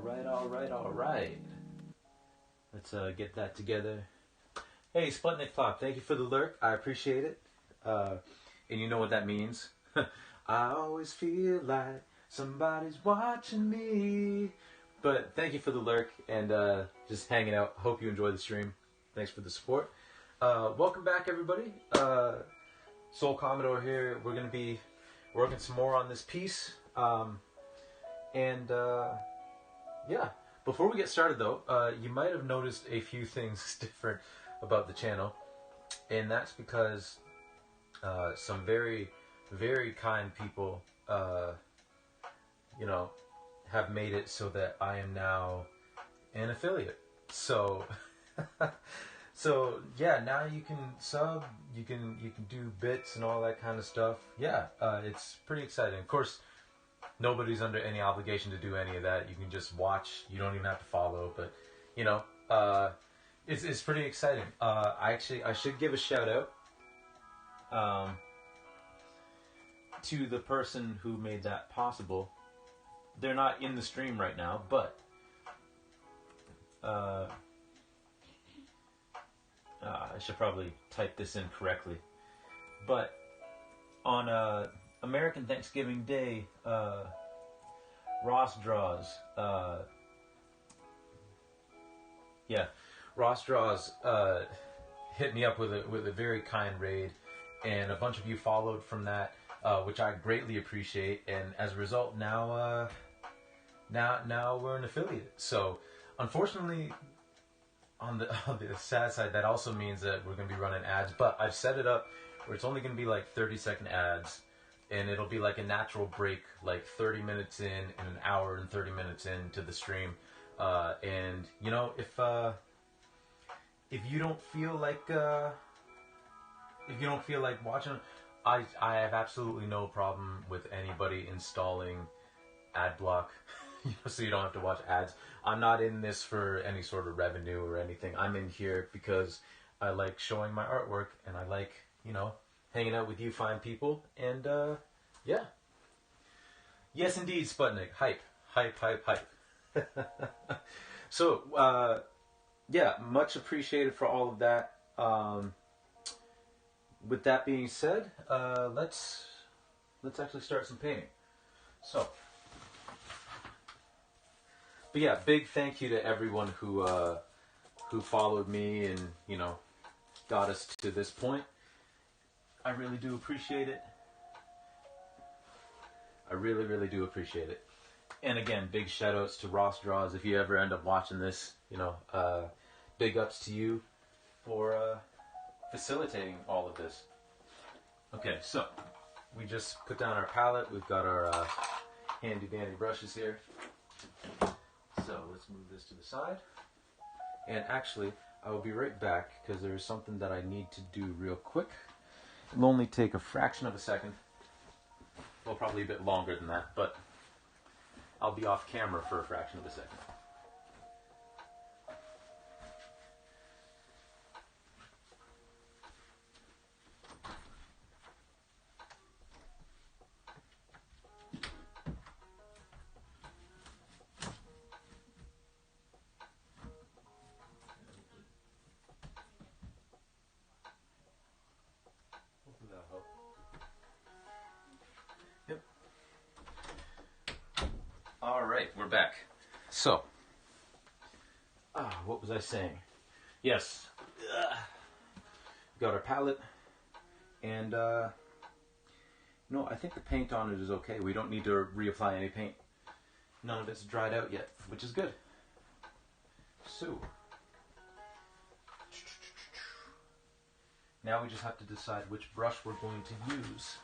All right. Let's get that together. Hey, Sputnik Pop, thank you for the lurk. I appreciate it. And you know what that means. I always feel like somebody's watching me. But thank you for the lurk and just hanging out. Hope you enjoy the stream. Thanks for the support. Welcome back, everybody. Soul Commodore here. We're going to be working some more on this piece. Yeah. Before we get started, though, you might have noticed a few things different about the channel. And that's because some very, very kind people, have made it so that I am now an affiliate. So, yeah, now you can sub, you can do bits and all that kind of stuff. Yeah, it's pretty exciting. Of course, nobody's under any obligation to do any of that. You can just watch. You don't even have to follow. But it's pretty exciting. I should give a shout out to the person who made that possible. They're not in the stream right now, but I should probably type this in correctly. But on American Thanksgiving Day, Ross Draws hit me up with a very kind raid, and a bunch of you followed from that, which I greatly appreciate. And as a result, now we're an affiliate. So unfortunately, on the sad side, that also means that we're going to be running ads. But I've set it up where it's only going to be like 30-second ads, and it'll be like a natural break, like 30 minutes in and an hour and 30 minutes into the stream. And if you don't feel like watching, I have absolutely no problem with anybody installing ad block, so you don't have to watch ads. I'm not in this for any sort of revenue or anything. I'm in here because I like showing my artwork, and I like, hanging out with you fine people. And yeah. Yes, indeed, Sputnik. Hype. So, yeah, much appreciated for all of that. With that being said, let's actually start some painting. So, but yeah, big thank you to everyone who followed me and got us to this point. I really do appreciate it. I really, really do appreciate it. And again, big shout outs to Ross Draws. If you ever end up watching this, big ups to you for facilitating all of this. Okay, so we just put down our palette. We've got our handy dandy brushes here. So let's move this to the side. And actually, I will be right back because there's something that I need to do real quick. It'll only take a fraction of a second. Well, probably a bit longer than that, but I'll be off camera for a fraction of a second. Hopefully that'll help. Yep. All right, we're back. So, what was I saying? Yes, got our palette, and I think the paint on it is okay. We don't need to reapply any paint. None of it's dried out yet, which is good. So, now we just have to decide which brush we're going to use.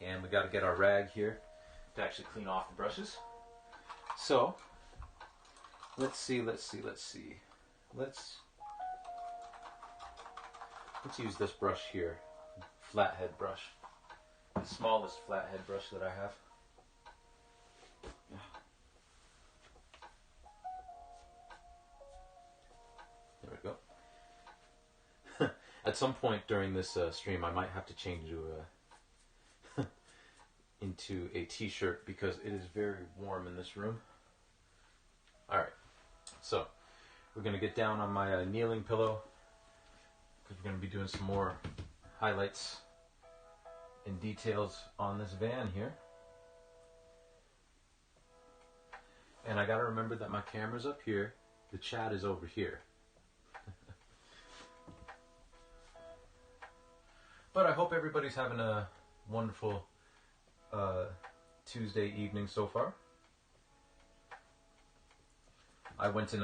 And we got to get our rag here to actually clean off the brushes. So, let's see. Let's use this brush here, flathead brush, the smallest flathead brush that I have. There we go. At some point during this stream, I might have to change into a t-shirt because it is very warm in this room. All right, so we're gonna get down on my kneeling pillow because we're gonna be doing some more highlights and details on this van here. And I gotta remember that my camera's up here, the chat is over here. But I hope everybody's having a wonderful Tuesday evening so far. I went and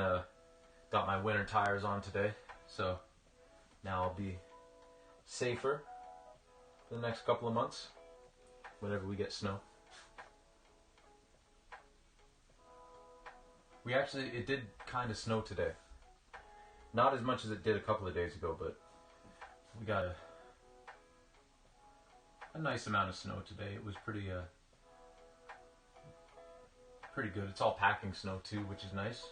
got my winter tires on today, so now I'll be safer for the next couple of months whenever we get snow. It did kind of snow today. Not as much as it did a couple of days ago, but we got a nice amount of snow today. It was pretty good. It's all packing snow too, which is nice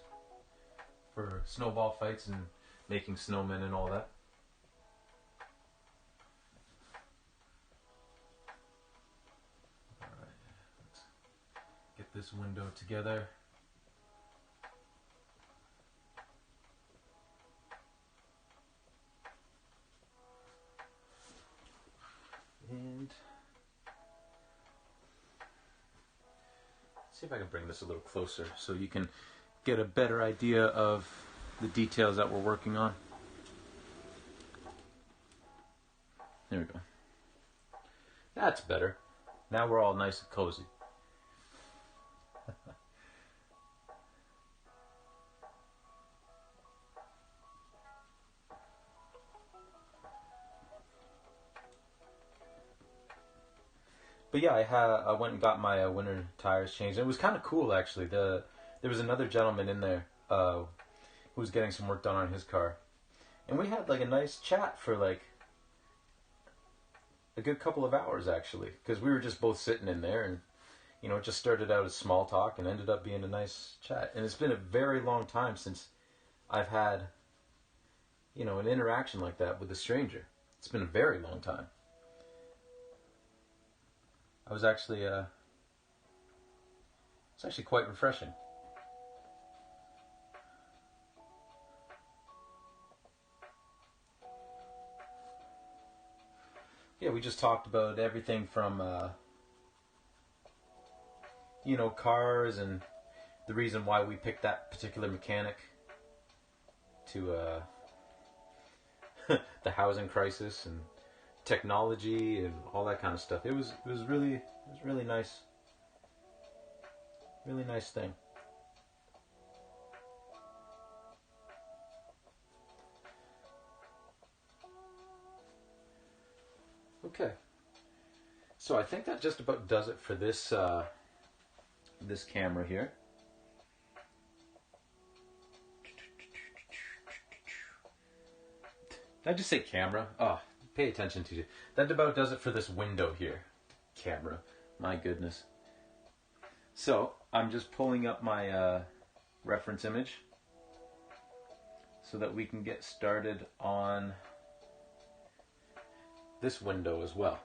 for snowball fights and making snowmen and all that. All right, let's get this window together. And see if I can bring this a little closer so you can get a better idea of the details that we're working on. There we go. That's better. Now we're all nice and cozy. But yeah, I went and got my winter tires changed. It was kind of cool, actually. There was another gentleman in there who was getting some work done on his car. And we had like a nice chat for like a good couple of hours, actually. Because we were just both sitting in there and, you know, it just started out as small talk and ended up being a nice chat. And it's been a very long time since I've had, you know, an interaction like that with a stranger. It's been a very long time. I was actually, it's actually quite refreshing. Yeah, we just talked about everything from, you know, cars and the reason why we picked that particular mechanic to the housing crisis and technology and all that kind of stuff. It was really nice. Really nice thing. Okay. So I think that just about does it for this this camera here. Did I just say camera? Oh, pay attention to you. That about does it for this window here. Camera. My goodness. So, I'm just pulling up my reference image so that we can get started on this window as well.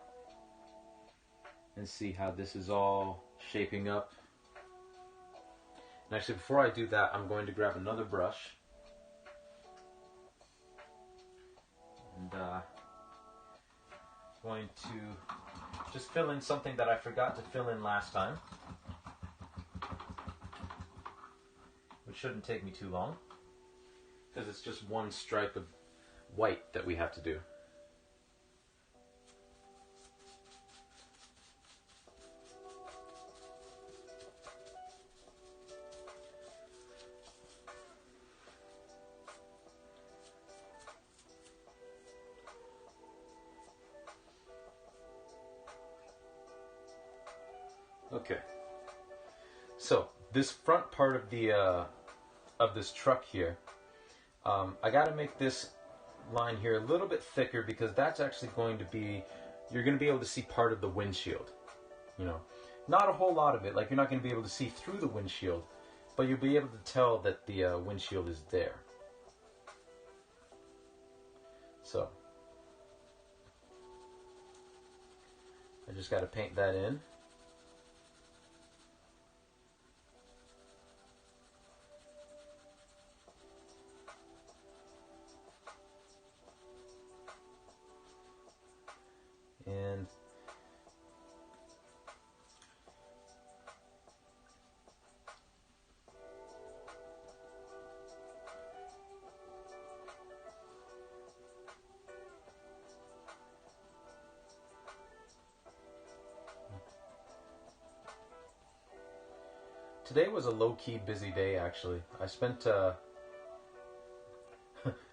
And see how this is all shaping up. And actually, before I do that, I'm going to grab another brush. And going to just fill in something that I forgot to fill in last time, which shouldn't take me too long because it's just one stripe of white that we have to do. Okay, so this front part of the of this truck here, I got to make this line here a little bit thicker because that's actually going to be, you're going to be able to see part of the windshield. You know, not a whole lot of it. Like you're not going to be able to see through the windshield, but you'll be able to tell that the windshield is there. So just got to paint that in. And today was a low-key busy day, actually. I spent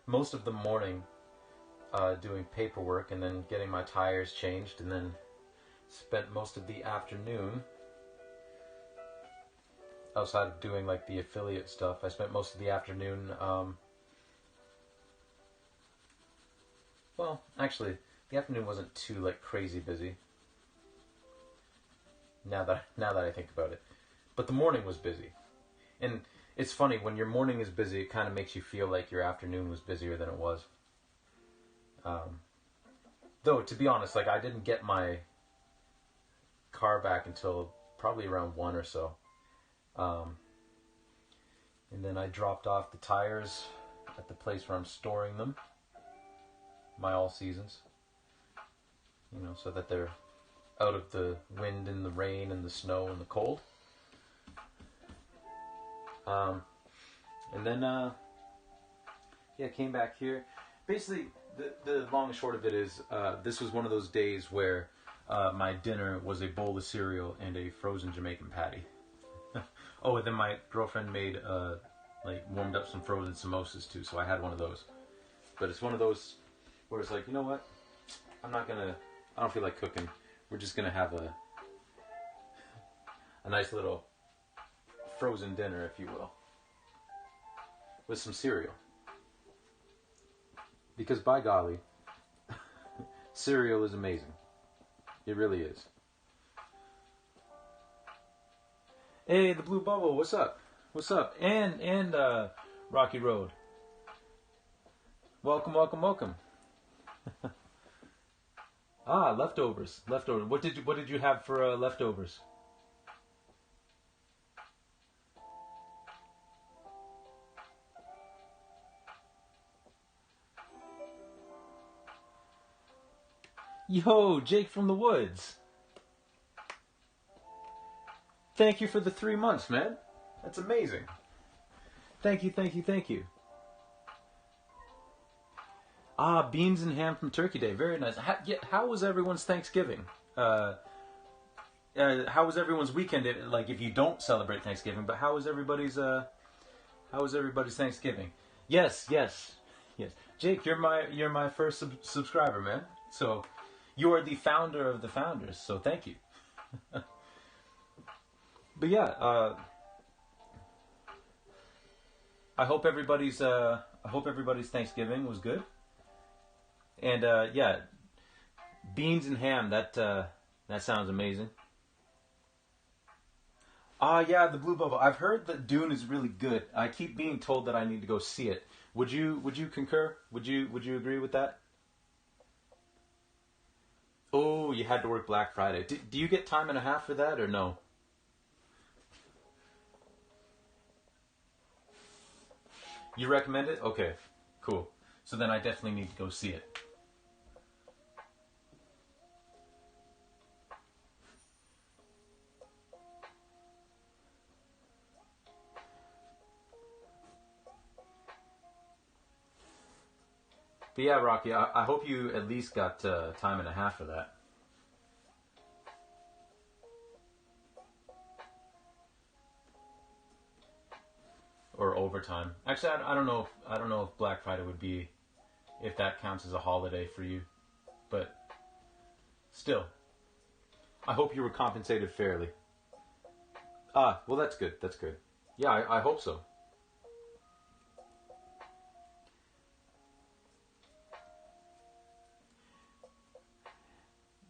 most of the morning doing paperwork and then getting my tires changed, and then spent most of the afternoon outside of doing like the affiliate stuff. I spent most of the afternoon well, actually the afternoon wasn't too like crazy busy now that I think about it, but the morning was busy. And it's funny, when your morning is busy, it kind of makes you feel like your afternoon was busier than it was. Though, to be honest, like, I didn't get my car back until probably around 1 or so. And then I dropped off the tires at the place where I'm storing them. My all seasons. You know, so that they're out of the wind and the rain and the snow and the cold. And then, yeah, came back here. Basically, the long and short of it is, this was one of those days where my dinner was a bowl of cereal and a frozen Jamaican patty. Oh, and then my girlfriend made, like, warmed up some frozen samosas too, so I had one of those. But it's one of those where it's like, you know what? I don't feel like cooking. We're just gonna have a nice little frozen dinner, if you will, with some cereal. Because by golly, cereal is amazing. It really is. Hey, the Blue Bubble, what's up? What's up? And Rocky Road. Welcome, welcome, welcome. Leftovers. Leftovers. What did you have for leftovers? Yo, Jake from the Woods. Thank you for the 3 months, man. That's amazing. Thank you, thank you, thank you. Beans and ham from Turkey Day. Very nice. How was everyone's Thanksgiving? How was everyone's weekend? Like, if you don't celebrate Thanksgiving, but how was everybody's Thanksgiving? Yes. Jake, you're my first subscriber, man. So you are the founder of the founders. So thank you. But yeah, I hope everybody's Thanksgiving was good. And yeah, beans and ham. That sounds amazing. Yeah, the Blue Bubble. I've heard that Dune is really good. I keep being told that I need to go see it. Would you concur? Would you agree with that? Oh, you had to work Black Friday. Do you get time and a half for that or no? You recommend it? Okay, cool. So then I definitely need to go see it. But yeah, Rocky, I hope you at least got time and a half for that. Or overtime. Actually, I don't know. I don't know if Black Friday would be, if that counts as a holiday for you. But still, I hope you were compensated fairly. Well, that's good. That's good. Yeah, I hope so.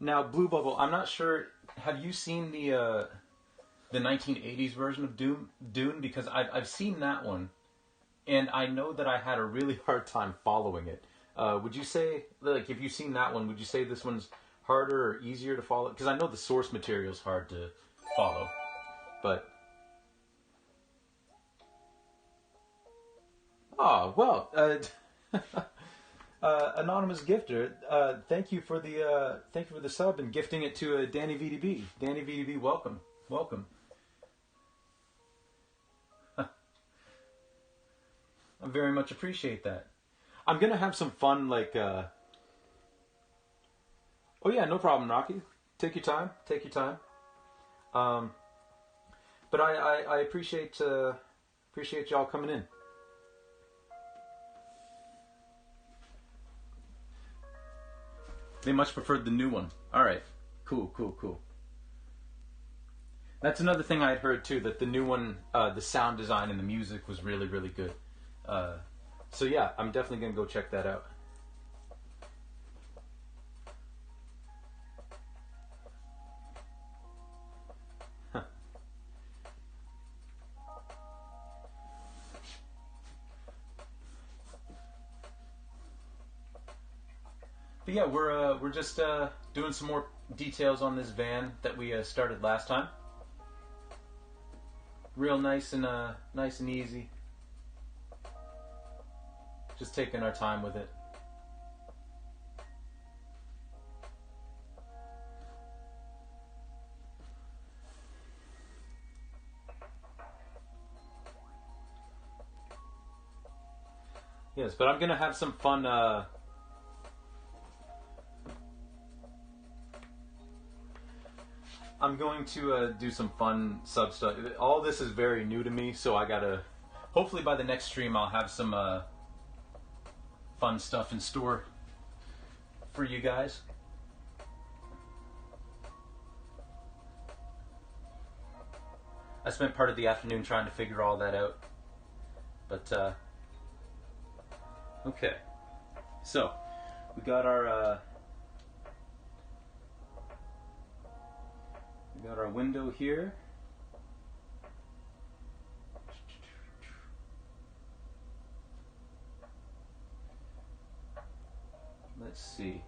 Now, Blue Bubble, I'm not sure. Have you seen the 1980s version of Dune? Because I've seen that one, and I know that I had a really hard time following it. Would you say, like, if you've seen that one, would you say this one's harder or easier to follow? Because I know the source material is hard to follow, but oh well. Anonymous gifter, thank you for the sub and gifting it to Danny VDB. Danny VDB, welcome, welcome. I very much appreciate that. I'm gonna have some fun, like. Oh yeah, no problem, Rocky. Take your time. Take your time. But I appreciate y'all coming in. They much preferred the new one. All right, cool. That's another thing I had heard too, that the new one, the sound design and the music was really, really good. So yeah, I'm definitely gonna go check that out. But yeah, we're just doing some more details on this van that we started last time. Real nice and easy. Just taking our time with it. Yes, but I'm gonna have some fun. I'm going to do some fun sub stuff. All this is very new to me, so I gotta. Hopefully, by the next stream, I'll have some fun stuff in store for you guys. I spent part of the afternoon trying to figure all that out, but okay. So we got our. We got our window here. Let's see.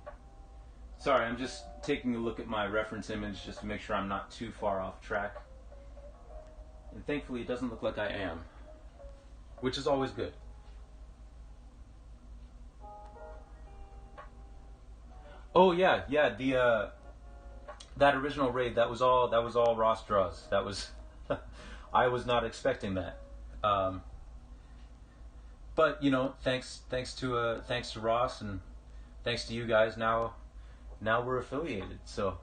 Sorry, I'm just taking a look at my reference image just to make sure I'm not too far off track. And thankfully it doesn't look like I am, which is always good. Oh yeah, the that original raid, that was all Ross draws. That was I was not expecting that. But you know, thanks to Ross and thanks to you guys, now we're affiliated, so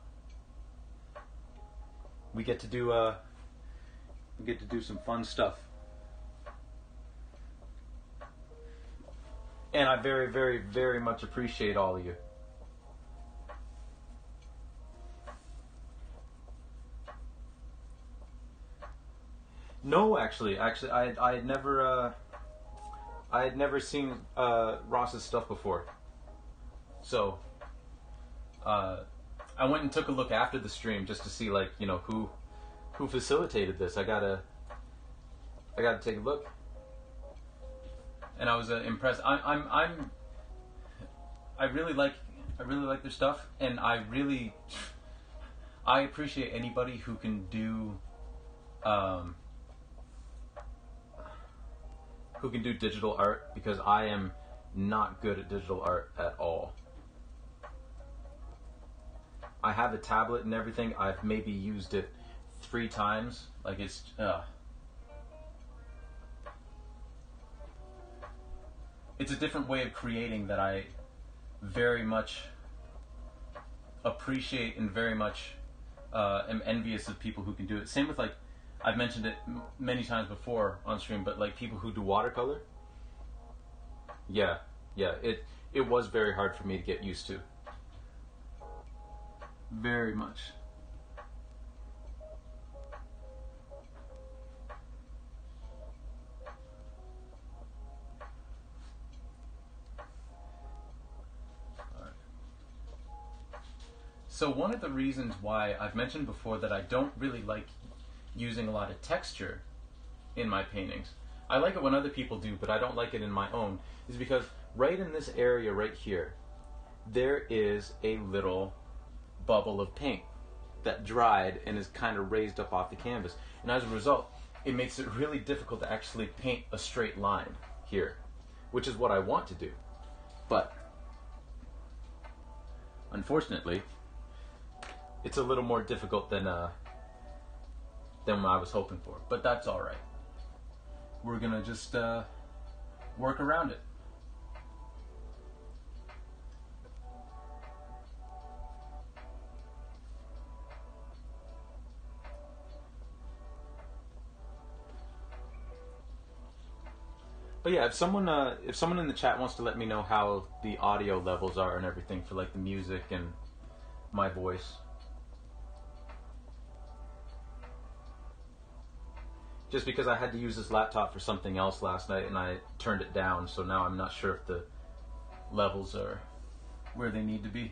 we get to do some fun stuff. And I very, very, very much appreciate all of you. No, actually, I had never seen Ross's stuff before, so I went and took a look after the stream just to see, like, you know, who facilitated this. I gotta take a look, and I was impressed. I really like their stuff, and I appreciate anybody who can do. Who can do digital art, because I am not good at digital art at all. I have a tablet and everything. I've maybe used it 3 times. Like, it's a different way of creating that I very much appreciate and very much am envious of people who can do it. Same with, like, I've mentioned it many times before on stream, but like people who do watercolor, yeah, it was very hard for me to get used to. Very much. All right. So one of the reasons why I've mentioned before that I don't really like using a lot of texture in my paintings, I like it when other people do, but I don't like it in my own, is because right in this area right here, there is a little bubble of paint that dried and is kind of raised up off the canvas. And as a result, it makes it really difficult to actually paint a straight line here, which is what I want to do. But unfortunately, it's a little more difficult than I was hoping for. But that's all right. We're gonna just work around it. But yeah, if someone in the chat wants to let me know how the audio levels are and everything for like the music and my voice. Just because I had to use this laptop for something else last night and I turned it down, so now I'm not sure if the levels are where they need to be.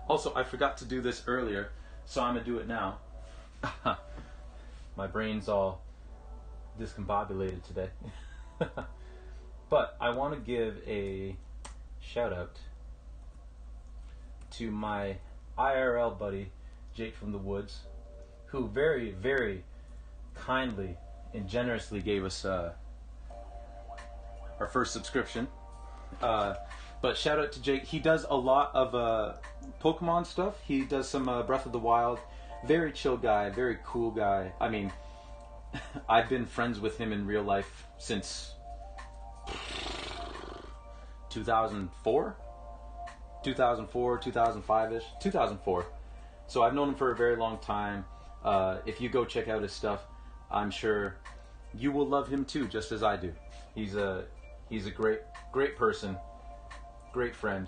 Also, I forgot to do this earlier, so I'm going to do it now. My brain's all discombobulated today. But I want to give a shout out to my IRL buddy, Jake from the Woods, who very, very kindly and generously gave us our first subscription. But shout out to Jake. He does a lot of Pokemon stuff. He does some Breath of the Wild. Very chill guy, very cool guy. I mean, I've been friends with him in real life since 2004? 2004, 2005-ish. 2004. So I've known him for a very long time. If you go check out his stuff, I'm sure you will love him too, just as I do. He's a great person. Great friend,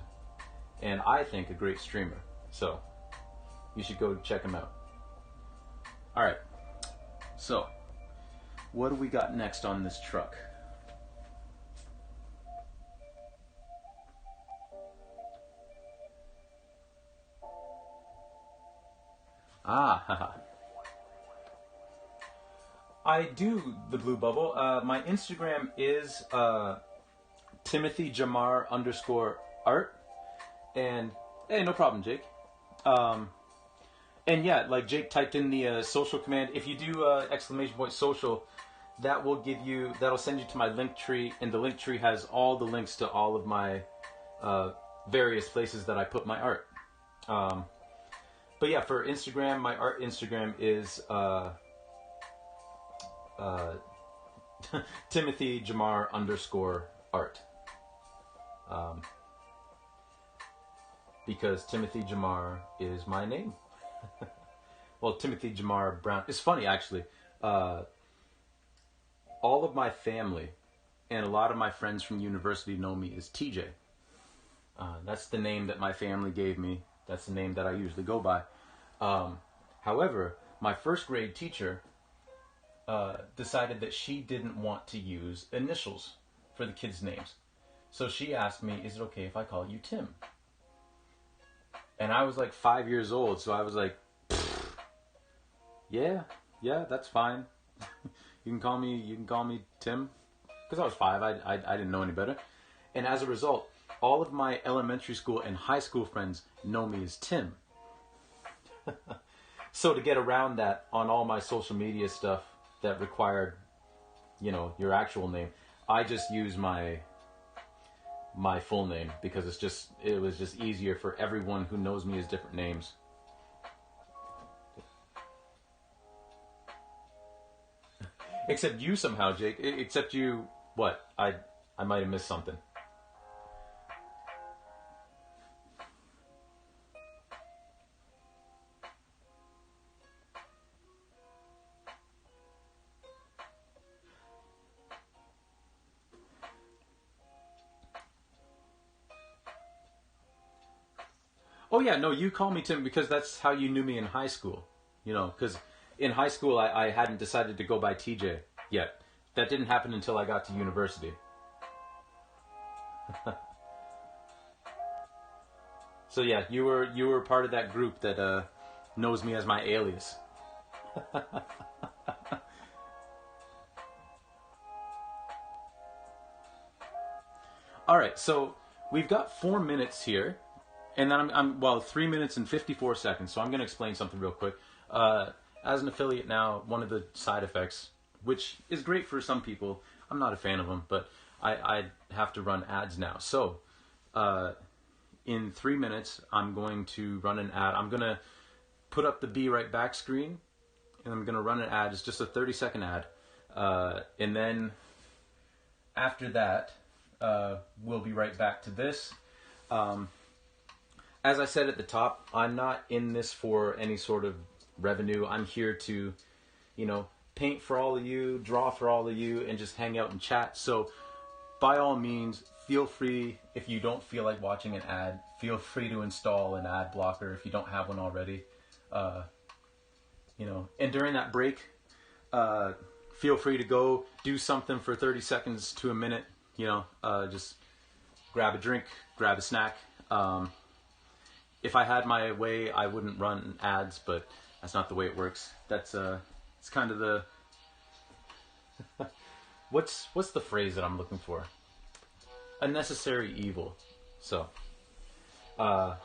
and I think a great streamer. So you should go check him out. All right. So what do we got next on this truck? Haha. I do the Blue Bubble. My Instagram is Timothy Jamar _art, and hey, no problem, Jake. And yeah, like Jake typed in the social command. If you do ! social, that'll send you to my link tree, and the link tree has all the links to all of my various places that I put my art. But yeah, for Instagram, my art Instagram is Timothy Jamar _art. Because Timothy Jamar is my name. Well, Timothy Jamar Brown. It's funny, actually. All of my family and a lot of my friends from university know me as TJ. That's the name that my family gave me. That's the name that I usually go by. However, my first grade teacher decided that she didn't want to use initials for the kids' names. So she asked me, is it okay if I call you Tim? And I was like 5 years old, so I was like, yeah, that's fine. You can call me Tim. Because I was 5, I didn't know any better. And as a result, all of my elementary school and high school friends know me as Tim. So to get around that on all my social media stuff that required, your actual name, I just use my full name because it was just easier for everyone who knows me as different names. Except you somehow, Jake. Except you, what? I might have missed something. Oh yeah, no, you call me Tim because that's how you knew me in high school. Because in high school I hadn't decided to go by TJ yet. That didn't happen until I got to university. So yeah, you were part of that group that knows me as my alias. All right, so we've got 4 minutes here, and then well, 3 minutes and 54 seconds. So I'm going to explain something real quick. As an affiliate now, one of the side effects, which is great for some people, I'm not a fan of them, but I have to run ads now. So in 3 minutes, I'm going to run an ad. I'm going to put up the Be Right Back screen, and I'm going to run an ad. It's just a 30-second ad. And then after that, we'll be right back to this. As I said at the top, I'm not in this for any sort of revenue. I'm here to, paint for all of you, draw for all of you, and just hang out and chat. So by all means, feel free, if you don't feel like watching an ad, feel free to install an ad blocker if you don't have one already. And during that break, feel free to go do something for 30 seconds to a minute. Just grab a drink, grab a snack. If I had my way, I wouldn't run ads, but that's not the way it works. That's it's kind of the what's the phrase that I'm looking for? A necessary evil. So, but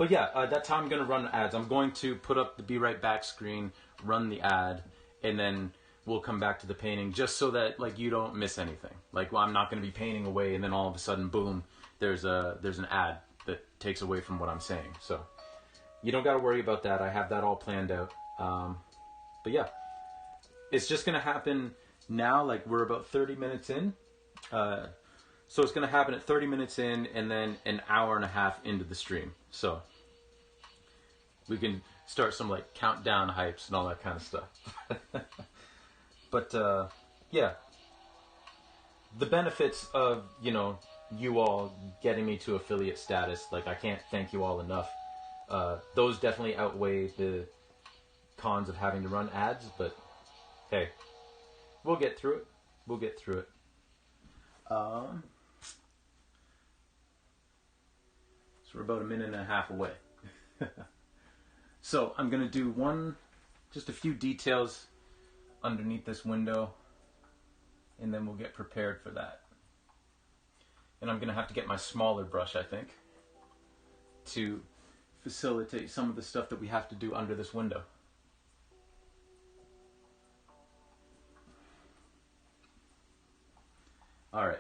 yeah, that's how I'm gonna run ads. I'm going to put up the Be Right Back screen, run the ad, and then we'll come back to the painting, just so that you don't miss anything. I'm not going to be painting away, and then all of a sudden, boom, there's an ad that takes away from what I'm saying. So you don't got to worry about that. I have that all planned out. But yeah, it's just going to happen now. We're about 30 minutes in. So it's going to happen at 30 minutes in, and then an hour and a half into the stream. So we can start some countdown hypes and all that kind of stuff. But, yeah, the benefits of, you all getting me to affiliate status, I can't thank you all enough. Those definitely outweigh the cons of having to run ads, but hey, we'll get through it. So we're about a minute and a half away. So I'm going to do just a few details underneath this window, and then we'll get prepared for that. And I'm going to have to get my smaller brush, I think, to facilitate some of the stuff that we have to do under this window. All right.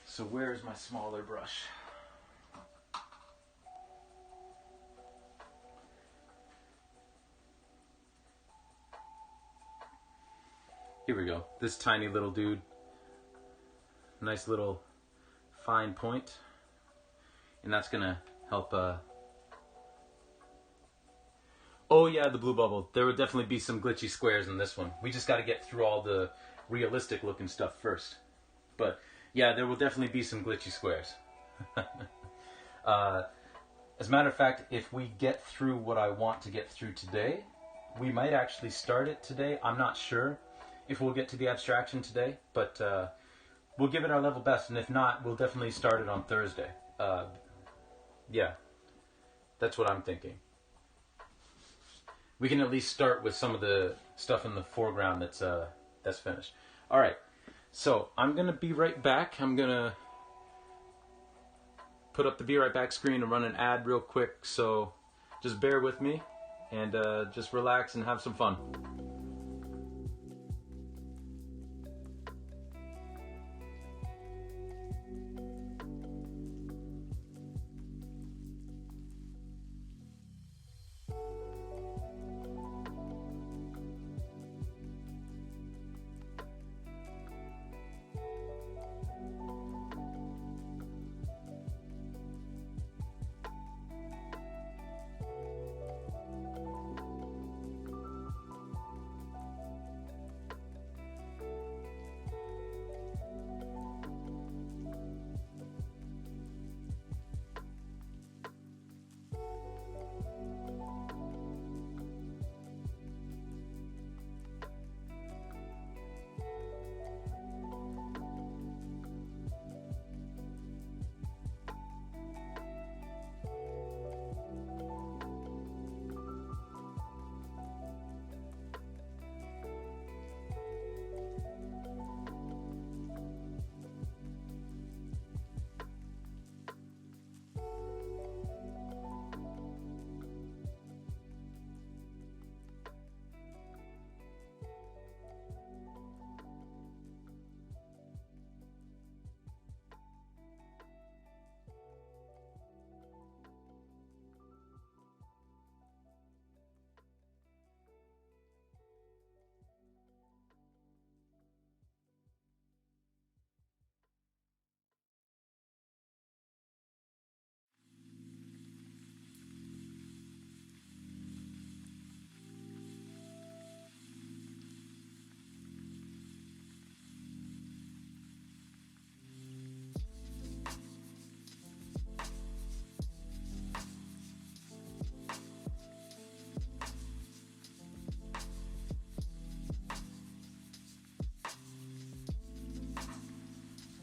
So where's my smaller brush? Here we go. This tiny little dude. Nice little fine point. And that's going to help... Oh yeah, the blue bubble. There would definitely be some glitchy squares in this one. We just got to get through all the realistic looking stuff first. But yeah, there will definitely be some glitchy squares. As a matter of fact, if we get through what I want to get through today, we might actually start it today. I'm not sure if we'll get to the abstraction today, but we'll give it our level best, and if not, we'll definitely start it on Thursday. Yeah, that's what I'm thinking. We can at least start with some of the stuff in the foreground that's finished. All right, so I'm gonna be right back. I'm gonna put up the Be Right Back screen and run an ad real quick, so just bear with me and just relax and have some fun.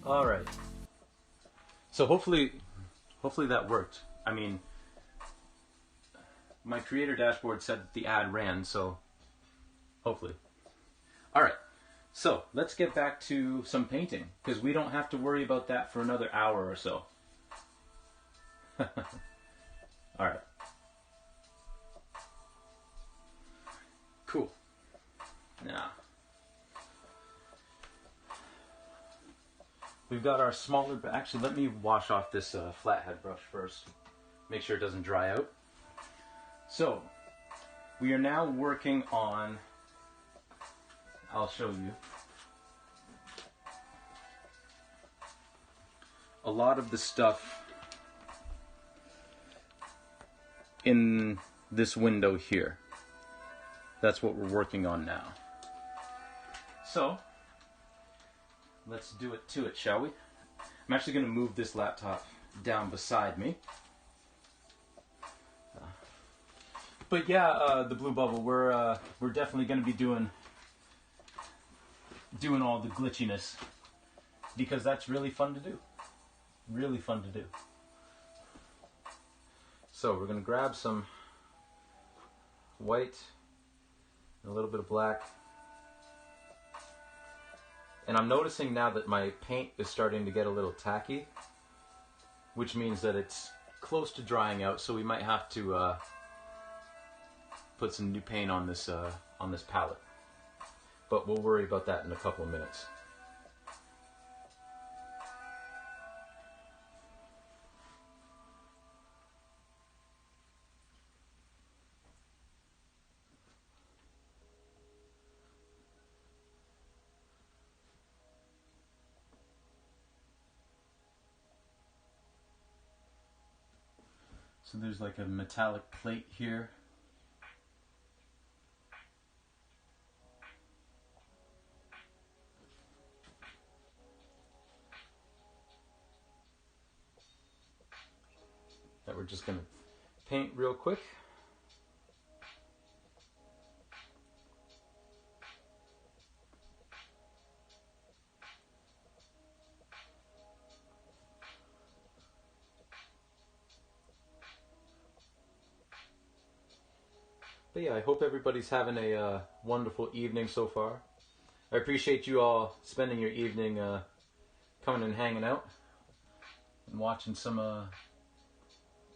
All right. So hopefully that worked. I mean, my creator dashboard said that the ad ran, so hopefully. All right. So let's get back to some painting, because we don't have to worry about that for another hour or so. All right. Cool. Now, we've got our smaller, actually let me wash off this flathead brush first. Make sure it doesn't dry out. So, we are now working on, I'll show you, a lot of the stuff in this window here. That's what we're working on now. So, let's do it to it, shall we? I'm actually going to move this laptop down beside me. But yeah, the blue bubble, we're definitely going to be doing all the glitchiness, because that's really fun to do. Really fun to do. So we're going to grab some white and a little bit of black. And I'm noticing now that my paint is starting to get a little tacky, which means that it's close to drying out, so we might have to put some new paint on this palette. But we'll worry about that in a couple of minutes. So there's like a metallic plate here. That we're just going to paint real quick. But yeah, I hope everybody's having a wonderful evening so far. I appreciate you all spending your evening coming and hanging out and watching some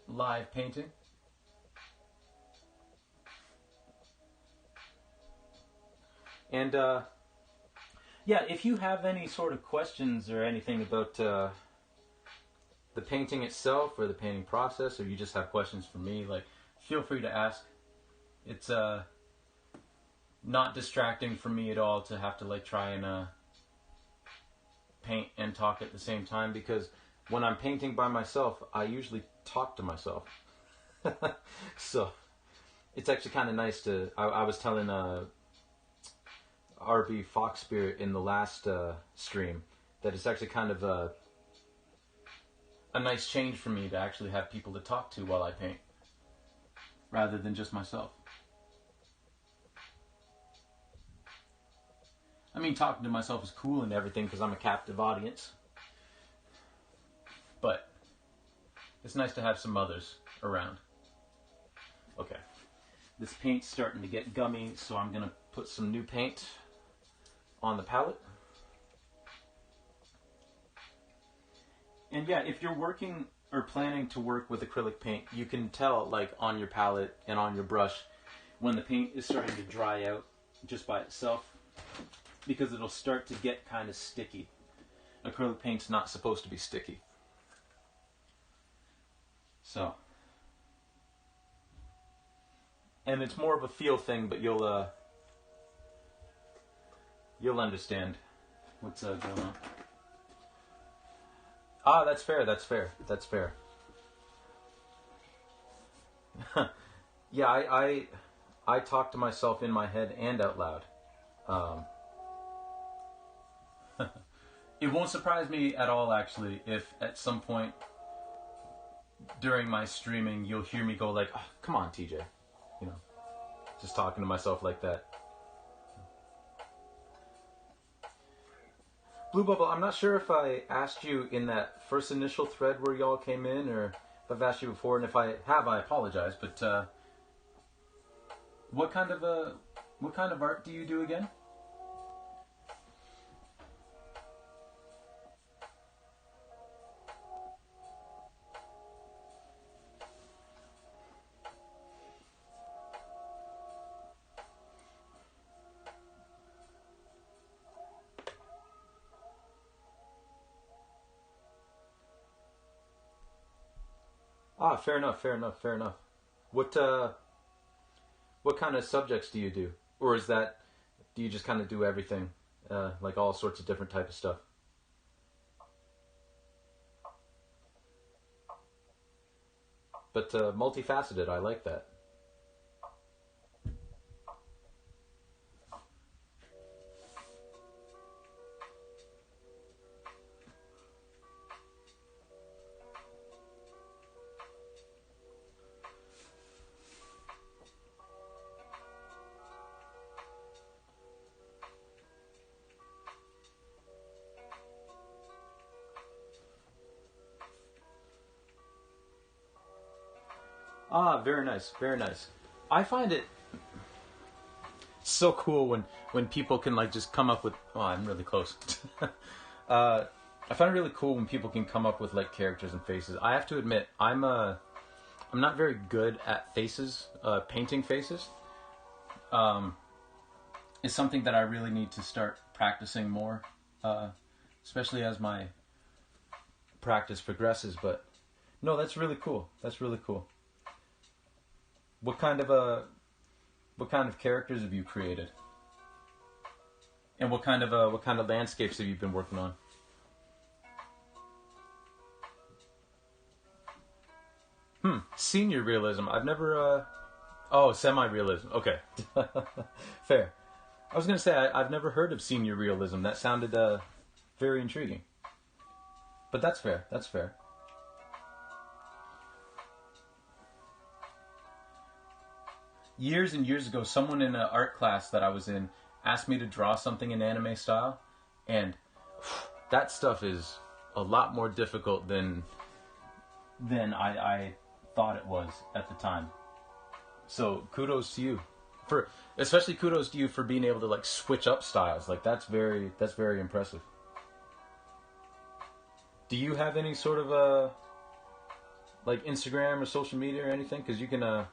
live painting. And yeah, if you have any sort of questions or anything about the painting itself or the painting process, or you just have questions for me, like, feel free to ask. It's not distracting for me at all to have to like try and paint and talk at the same time, because when I'm painting by myself, I usually talk to myself. So it's actually kind of nice to. I was telling RB Fox Spirit in the last stream that it's actually kind of a nice change for me to actually have people to talk to while I paint, rather than just myself. I mean, talking to myself is cool and everything because I'm a captive audience. But it's nice to have some others around. Okay. This paint's starting to get gummy, so I'm going to put some new paint on the palette. And yeah, if you're working or planning to work with acrylic paint, you can tell, like, on your palette and on your brush when the paint is starting to dry out just by itself, because it'll start to get kind of sticky. Acrylic paint's not supposed to be sticky. So, and it's more of a feel thing, but you'll understand what's going on. Ah, that's fair, that's fair, that's fair. Yeah, I talk to myself in my head and out loud. It won't surprise me at all, actually, if at some point during my streaming you'll hear me go like, oh, come on, TJ. You know, just talking to myself like that. Blue Bubble, I'm not sure if I asked you in that first initial thread where y'all came in, or if I've asked you before, and if I have, I apologize. But what kind of art do you do again? Ah, fair enough, fair enough, fair enough. What kind of subjects do you do, or is that do you just kind of do everything, like all sorts of different type of stuff? But multifaceted, I like that. Ah, very nice, very nice. I find it so cool when people can like just come up with. Oh, I'm really close. I find it really cool when people can come up with like characters and faces. I have to admit, I'm not very good at faces, painting faces. Um, it's something that I really need to start practicing more, especially as my practice progresses. But no, that's really cool. That's really cool. What kind of what kind of characters have you created? And what kind of landscapes have you been working on? Senior realism. I've never oh, semi-realism. Okay. Fair. I was going to say I've never heard of senior realism. That sounded very intriguing. But that's fair. That's fair. Years and years ago, someone in an art class that I was in asked me to draw something in anime style, and that stuff is a lot more difficult than I thought it was at the time. So kudos to you for, especially kudos to you for being able to like switch up styles. Like that's very impressive. Do you have any sort of like Instagram or social media or anything? Because you can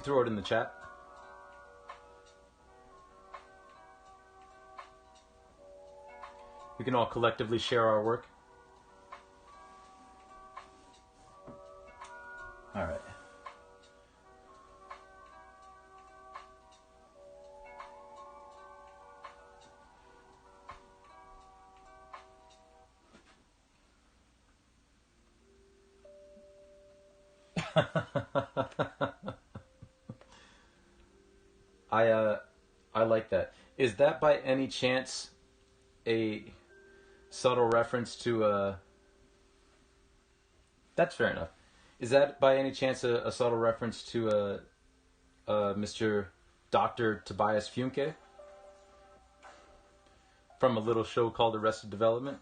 throw it in the chat. We can all collectively share our work. All right. I like that. Is that by any chance a subtle reference to That's fair enough. Is that by any chance a subtle reference to Mr. Dr. Tobias Funke from a little show called Arrested Development?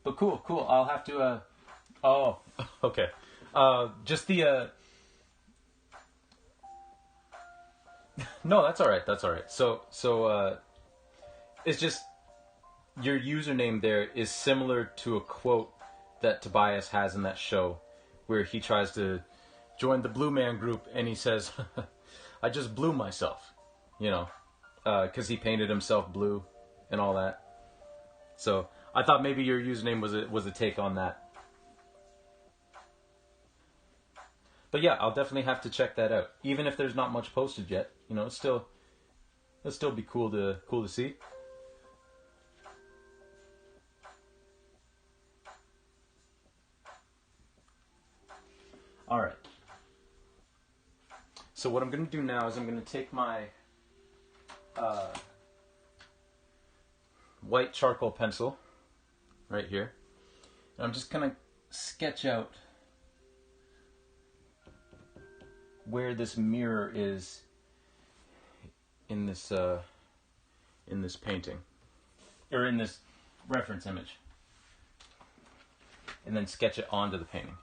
But cool, cool. I'll have to. Oh, okay. Just the. No, that's all right. That's all right. So it's just your username there is similar to a quote that Tobias has in that show, where he tries to join the Blue Man group, and he says, "I just blew myself," you know, because he painted himself blue and all that. So I thought maybe your username was a take on that. But yeah, I'll definitely have to check that out. Even if there's not much posted yet, you know, it'll still be cool to see. All right. So what I'm going to do now is I'm going to take my white charcoal pencil right here, and I'm just going to sketch out where this mirror is in this painting, or in this reference image, and then sketch it onto the painting.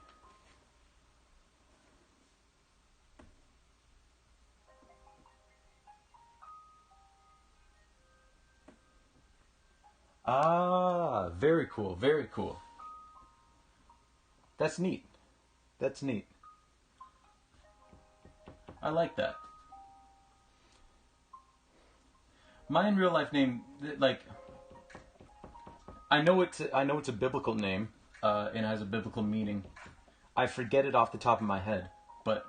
Ah, very cool, very cool. That's neat. That's neat. I like that. My in real life name, like, I know it's a biblical name, and has a biblical meaning. I forget it off the top of my head, but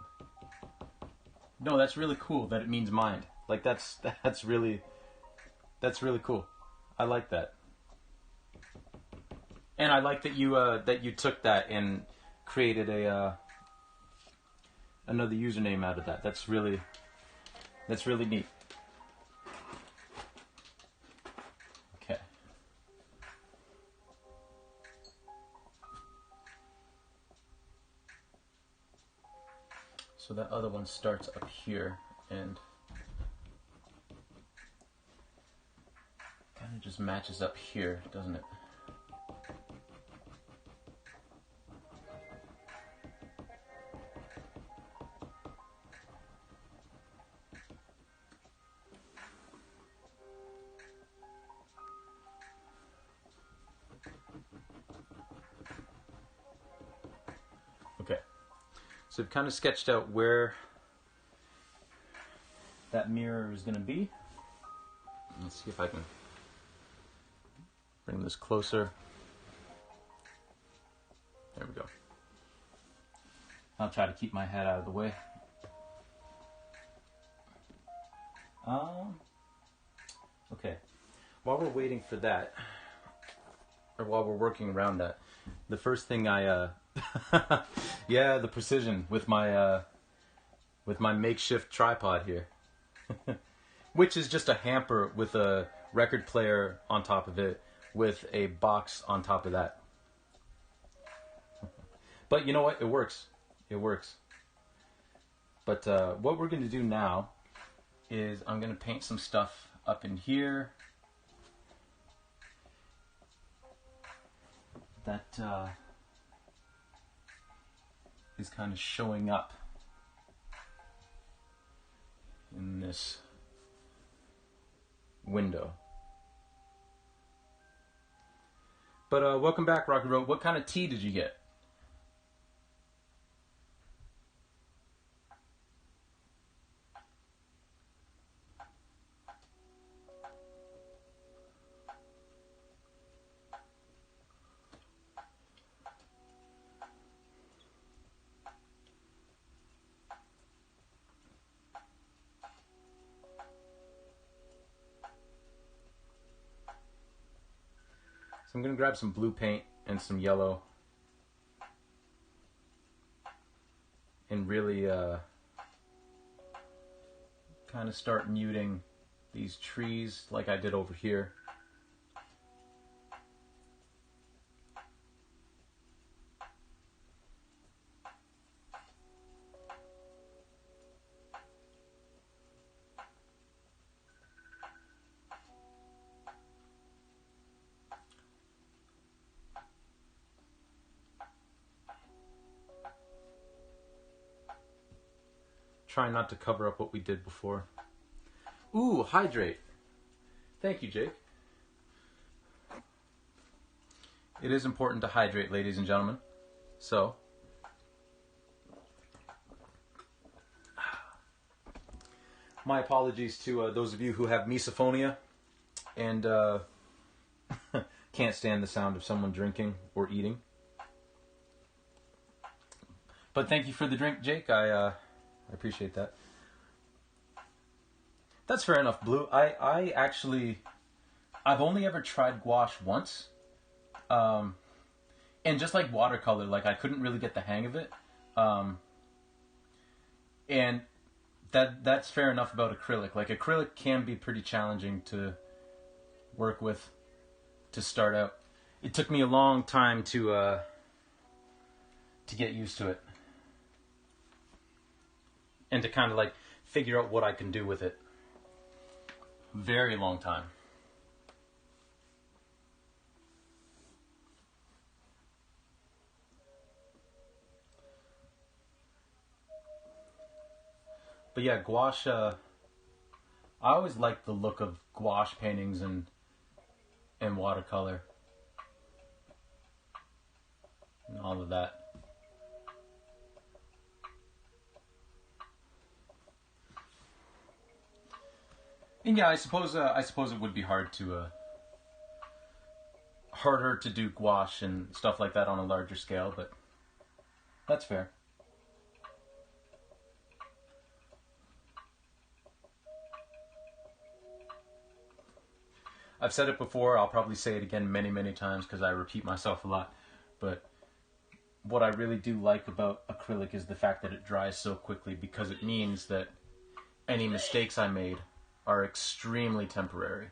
no, that's really cool that it means mind. Like that's really cool. I like that. And I like that you took that and created another username out of that. That's really neat. Okay. So that other one starts up here and kind of just matches up here, doesn't it? Okay, so I've kind of sketched out where that mirror is going to be. Let's see if I can bring this closer. There we go. I'll try to keep my head out of the way. Okay. While we're waiting for that, or while we're working around that, the first thing yeah, the precision with my makeshift tripod here, which is just a hamper with a record player on top of it, with a box on top of that. But you know what? It works. It works. But what we're going to do now is I'm going to paint some stuff up in here that is kind of showing up in this window. But welcome back, Rocky Road. What kind of tea did you get? So I'm going to grab some blue paint and some yellow and really kind of start muting these trees like I did over here. Try not to cover up what we did before. Ooh, hydrate. Thank you, Jake. It is important to hydrate, ladies and gentlemen. So, my apologies to those of you who have misophonia and can't stand the sound of someone drinking or eating. But thank you for the drink, Jake. I appreciate that. That's fair enough, Blue. I've only ever tried gouache once. And just like watercolor, like I couldn't really get the hang of it. And that's fair enough about acrylic. Like acrylic can be pretty challenging to work with to start out. It took me a long time to get used to it. and to kind of like figure out what I can do with it. Very long time. But yeah, gouache, I always liked the look of gouache paintings and watercolor and all of that. And yeah, I suppose it would be harder to do gouache and stuff like that on a larger scale, but that's fair. I've said it before, I'll probably say it again many, many times because I repeat myself a lot, but what I really do like about acrylic is the fact that it dries so quickly, because it means that any mistakes I made are extremely temporary.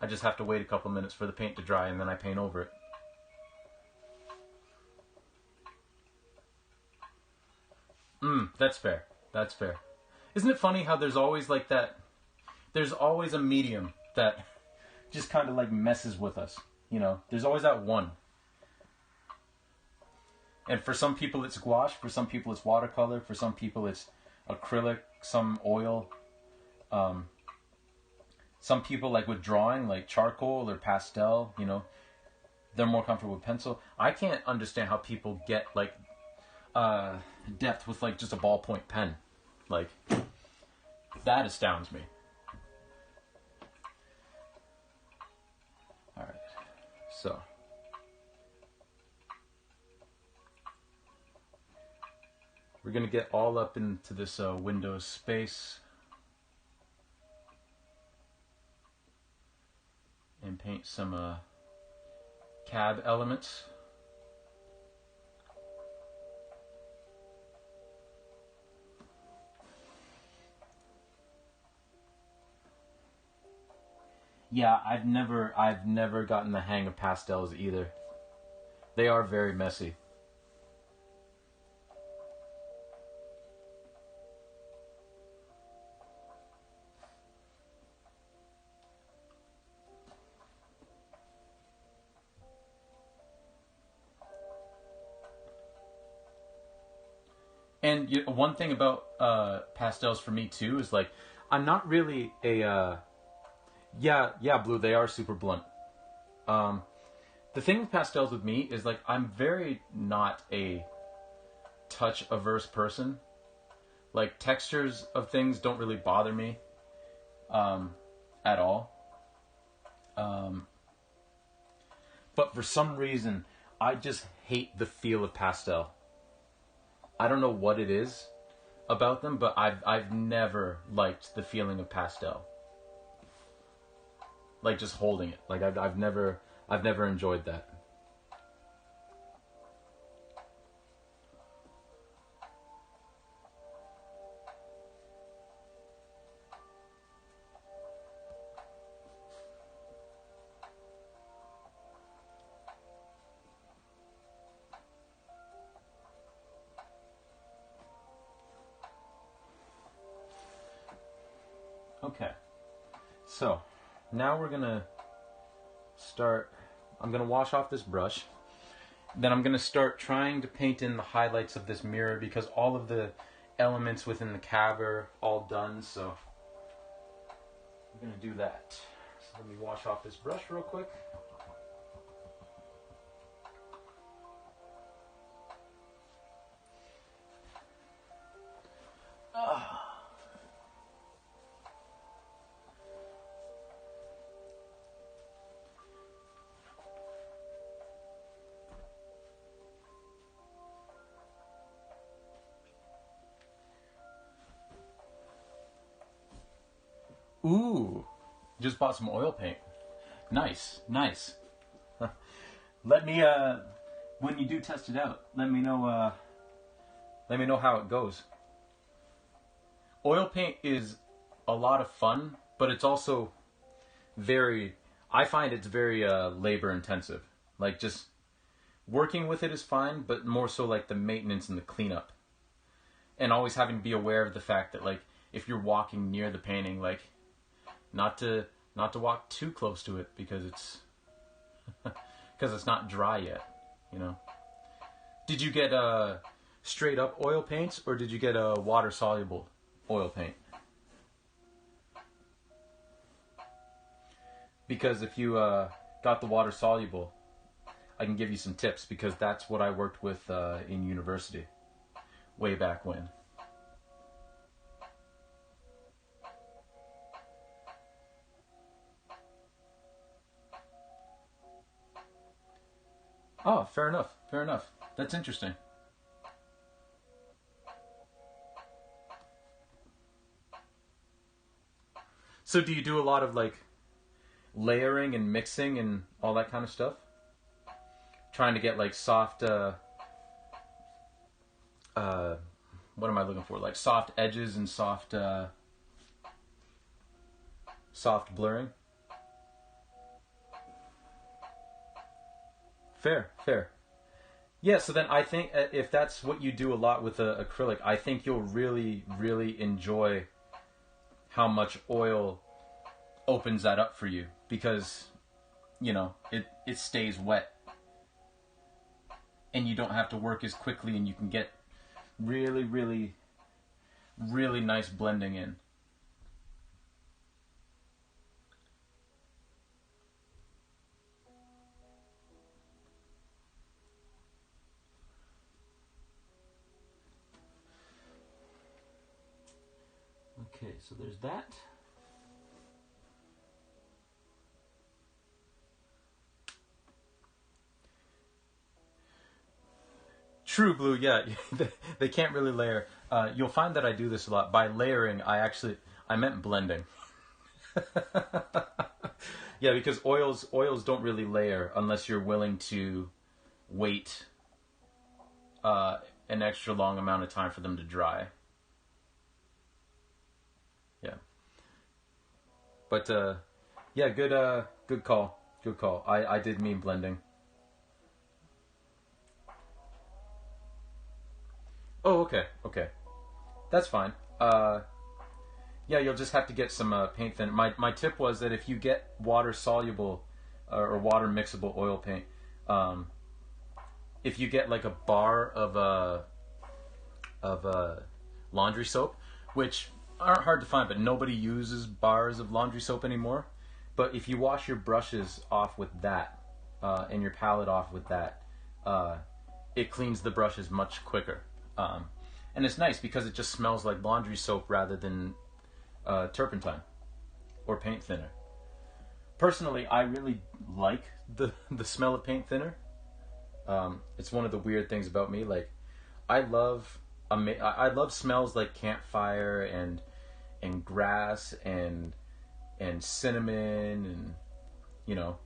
I just have to wait a couple minutes for the paint to dry and then I paint over it. That's fair. That's fair. Isn't it funny how there's always like that, there's always a medium that just kind of like messes with us, you know? There's always that one. And for some people it's gouache, for some people it's watercolor, for some people it's acrylic, some oil. Some people, like with drawing, like charcoal or pastel, you know, they're more comfortable with pencil. I can't understand how people get like depth with like just a ballpoint pen. Like, that astounds me. All right, so we're gonna get all up into this window space and paint some cab elements. Yeah, I've never gotten the hang of pastels either. They are very messy. And one thing about pastels for me too is like, I'm not really a yeah, Blue, they are super blunt. The thing with pastels with me is like, I'm very not a touch averse person. Like, textures of things don't really bother me at all. But for some reason, I just hate the feel of pastel. I don't know what it is about them, but I've never liked the feeling of pastel. Like, just holding it. Like, I've never enjoyed that. Okay, so now we're gonna start. I'm gonna wash off this brush. Then I'm gonna start trying to paint in the highlights of this mirror, because all of the elements within the cab are all done. So I'm gonna do that. So let me wash off this brush real quick. Ooh, just bought some oil paint. Nice, nice. Let me, when you do test it out, let me know how it goes. Oil paint is a lot of fun, but it's also I find it's very labor intensive. Like, just working with it is fine, but more so like the maintenance and the cleanup. and always having to be aware of the fact that like if you're walking near the painting, like not to walk too close to it because it's because it's not dry yet, you know. Did you get straight up oil paints, or did you get a water soluble oil paint? Because if you got the water soluble, I can give you some tips, because that's what I worked with in university way back when. Oh, fair enough. Fair enough. That's interesting. So do you do a lot of like layering and mixing and all that kind of stuff? Trying to get like soft, what am I looking for? Like soft edges and soft blurring? Fair, fair. Yeah, so then I think if that's what you do a lot with acrylic, I think you'll really, really enjoy how much oil opens that up for you, because, you know, it stays wet. And you don't have to work as quickly, and you can get really, really, really nice blending in. Okay, so there's that. True, Blue, yeah. They can't really layer. You'll find that I do this a lot. By layering, I meant blending. Yeah, because oils don't really layer unless you're willing to wait an extra long amount of time for them to dry. Yeah. But yeah, good call. Good call. I did mean blending. Oh, okay, okay. That's fine. Yeah, you'll just have to get some paint thinner. My tip was that if you get water soluble or water mixable oil paint, if you get like a bar of laundry soap, which aren't hard to find, but nobody uses bars of laundry soap anymore. But if you wash your brushes off with that and your palette off with that, it cleans the brushes much quicker. And it's nice because it just smells like laundry soap rather than turpentine or paint thinner. Personally, I really like the smell of paint thinner. It's one of the weird things about me. Like, I love smells like campfire and grass and cinnamon and, you know,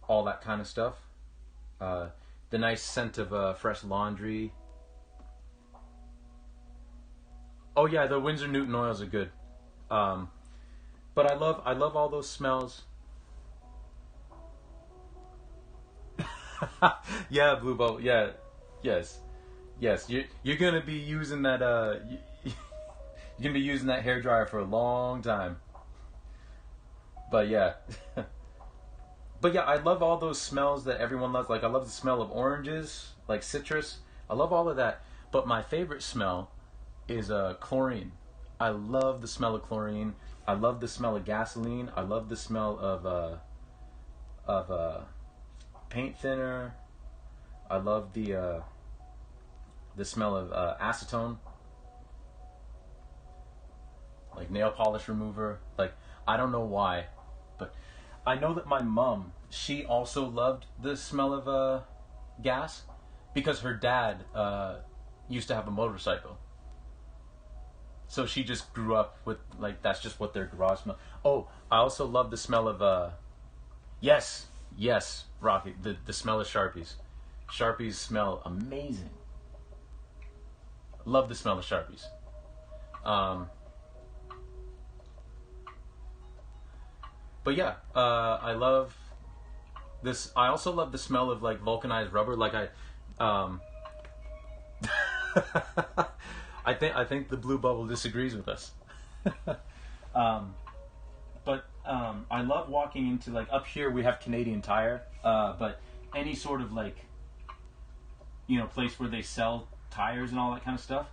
all that kind of stuff. The nice scent of fresh laundry. Oh yeah, the Winsor Newton oils are good. But I love all those smells. Yeah, Blue Bubble. Yeah, yes, yes. You're gonna be using that. You're gonna be using that hair dryer for a long time. But yeah, but yeah, I love all those smells that everyone loves. Like I love the smell of oranges, like citrus. I love all of that. But my favorite smell is chlorine. I love the smell of chlorine. I love the smell of gasoline. I love the smell of paint thinner. I love the smell of acetone, like nail polish remover. Like, I don't know why, but I know that my mom, she also loved the smell of gas because her dad used to have a motorcycle. So she just grew up with, like, that's just what their garage smell. Oh, I also love the smell of yes, Rocky, the smell of Sharpies. Sharpies smell amazing. Love the smell of Sharpies. But yeah, I love this. I also love the smell of like vulcanized rubber. Like I think the blue bubble disagrees with us. But I love walking into, like, up here we have Canadian Tire, but any sort of, like, you know, place where they sell tires and all that kind of stuff.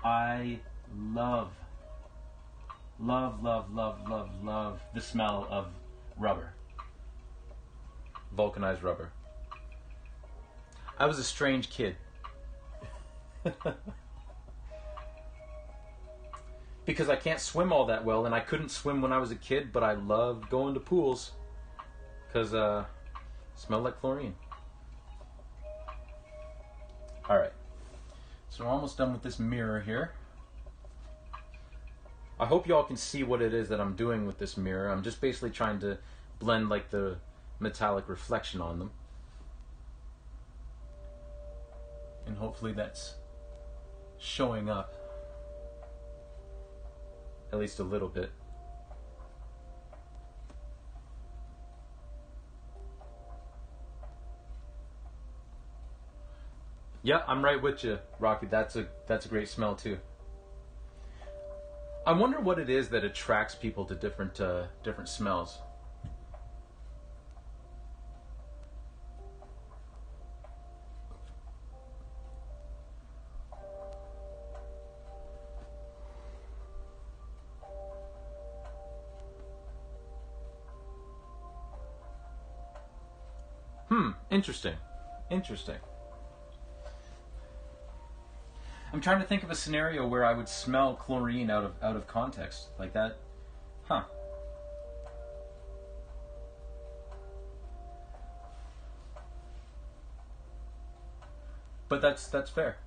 I love the smell of rubber. Vulcanized rubber. I was a strange kid. Because I can't swim all that well, and I couldn't swim when I was a kid, but I loved going to pools. Because, smelled like chlorine. Alright. So we're almost done with this mirror here. I hope y'all can see what it is that I'm doing with this mirror. I'm just basically trying to blend, like, the metallic reflection on them. And hopefully that's showing up. At least a little bit. Yeah, I'm right with you, Rocky. That's a great smell too. I wonder what it is that attracts people to different smells. Interesting. Interesting. I'm trying to think of a scenario where I would smell chlorine out of context like that. Huh. But that's fair.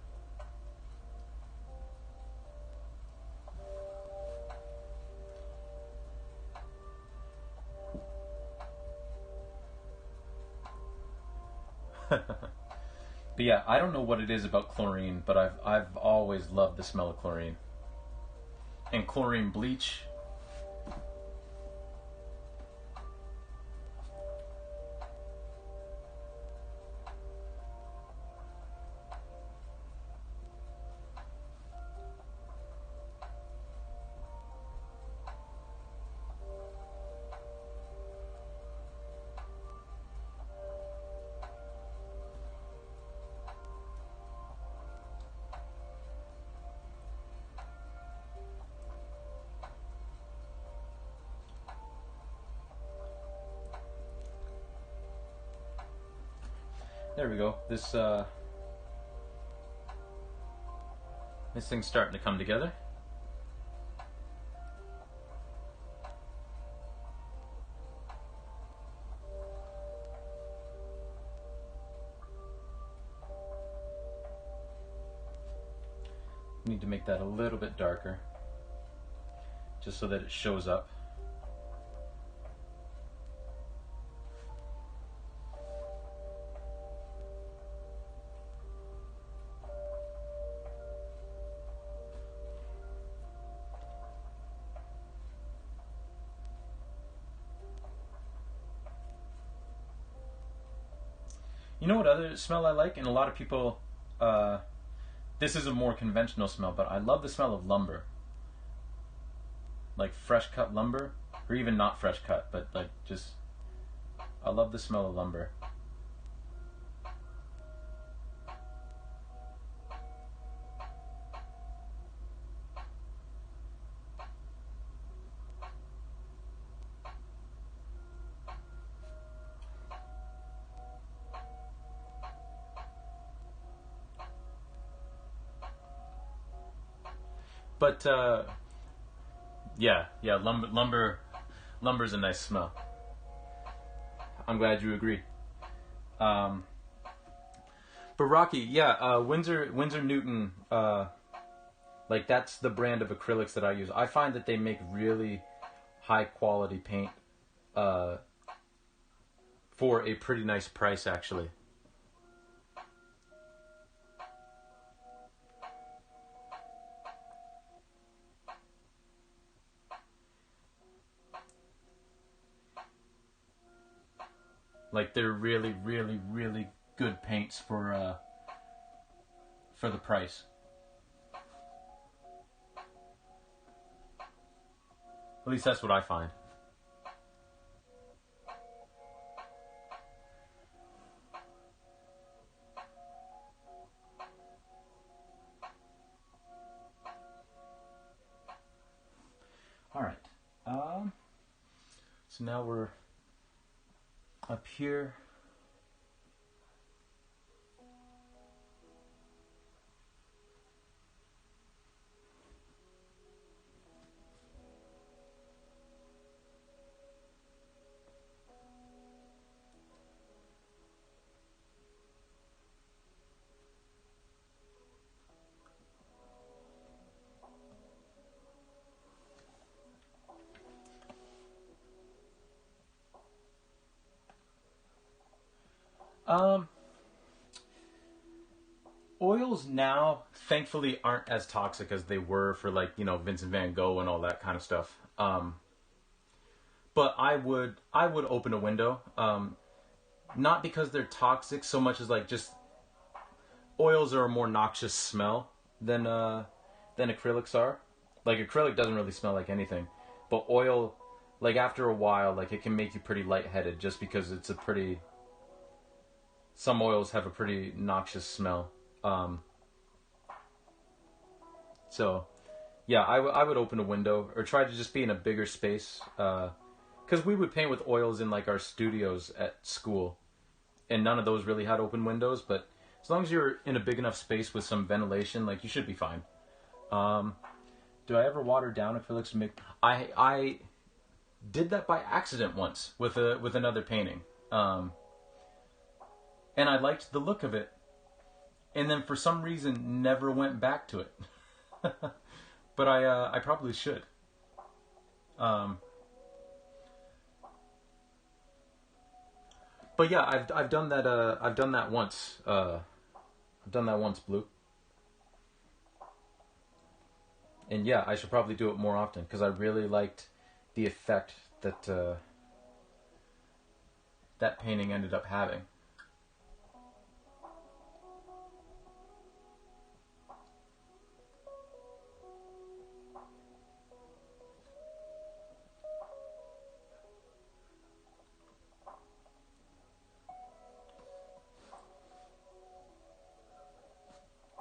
But yeah, I don't know what it is about chlorine, but I've always loved the smell of chlorine. And chlorine bleach. There we go. This thing's starting to come together. Need to make that a little bit darker, just so that it shows up. You know what other smell I like? And a lot of people, this is a more conventional smell, but I love the smell of lumber. Like fresh cut lumber, or even not fresh cut, but like just, I love the smell of lumber. But yeah, lumber's a nice smell. I'm glad you agree. But Rocky, yeah, Winsor Newton, like that's the brand of acrylics that I use. I find that they make really high quality paint for a pretty nice price, actually. Like they're really, really, really good paints for the price. At least that's what I find. All right. So now we're up here. Oils now, thankfully, aren't as toxic as they were for, like, you know, Vincent Van Gogh and all that kind of stuff. But I would open a window, not because they're toxic so much as, like, just oils are a more noxious smell than acrylics are. Like, acrylic doesn't really smell like anything, but oil, like, after a while, like, it can make you pretty lightheaded just because it's a pretty. Some oils have a pretty noxious smell. So, yeah, I would open a window or try to just be in a bigger space. Because we would paint with oils in, like, our studios at school, and none of those really had open windows. But as long as you're in a big enough space with some ventilation, like, you should be fine. Do I ever water down acrylics to make? I did that by accident once with another painting, and I liked the look of it. And then for some reason never went back to it. But I probably should. But yeah, I've done that once. I've done that once, Blue. And yeah, I should probably do it more often because I really liked the effect that that painting ended up having.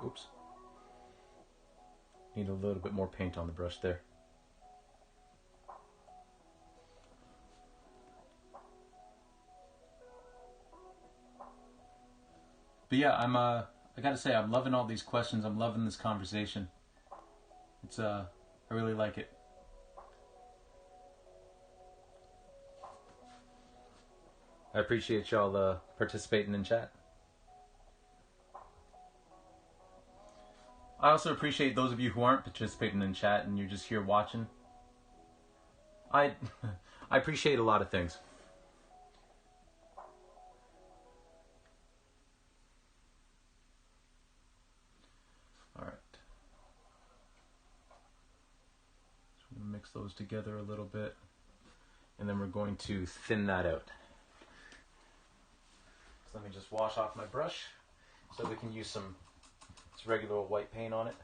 Oops. Need a little bit more paint on the brush there. But yeah, I gotta say, I'm loving all these questions. I'm loving this conversation. It's I really like it. I appreciate y'all participating in chat. I also appreciate those of you who aren't participating in chat and you're just here watching. I appreciate a lot of things. All right. So I'm going to mix those together a little bit, and then we're going to thin that out. So let me just wash off my brush so we can use some regular white paint on it.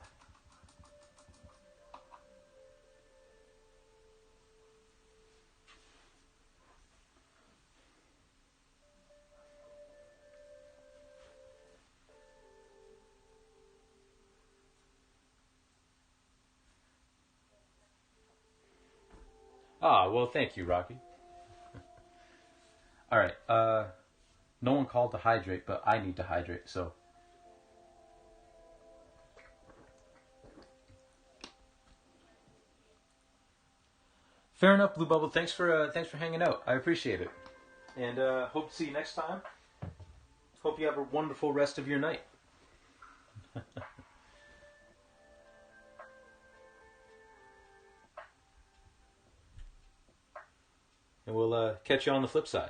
Ah, well, thank you, Rocky. All right. No one called to hydrate, but I need to hydrate, so. Fair enough, Blue Bubble. Thanks for hanging out. I appreciate it, and hope to see you next time. Hope you have a wonderful rest of your night. And we'll catch you on the flip side.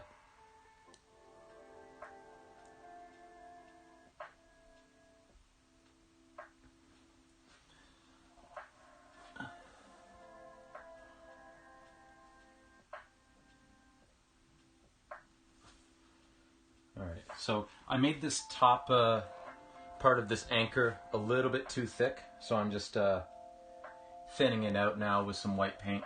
Alright, so I made this top part of this anchor a little bit too thick, so I'm just thinning it out now with some white paint.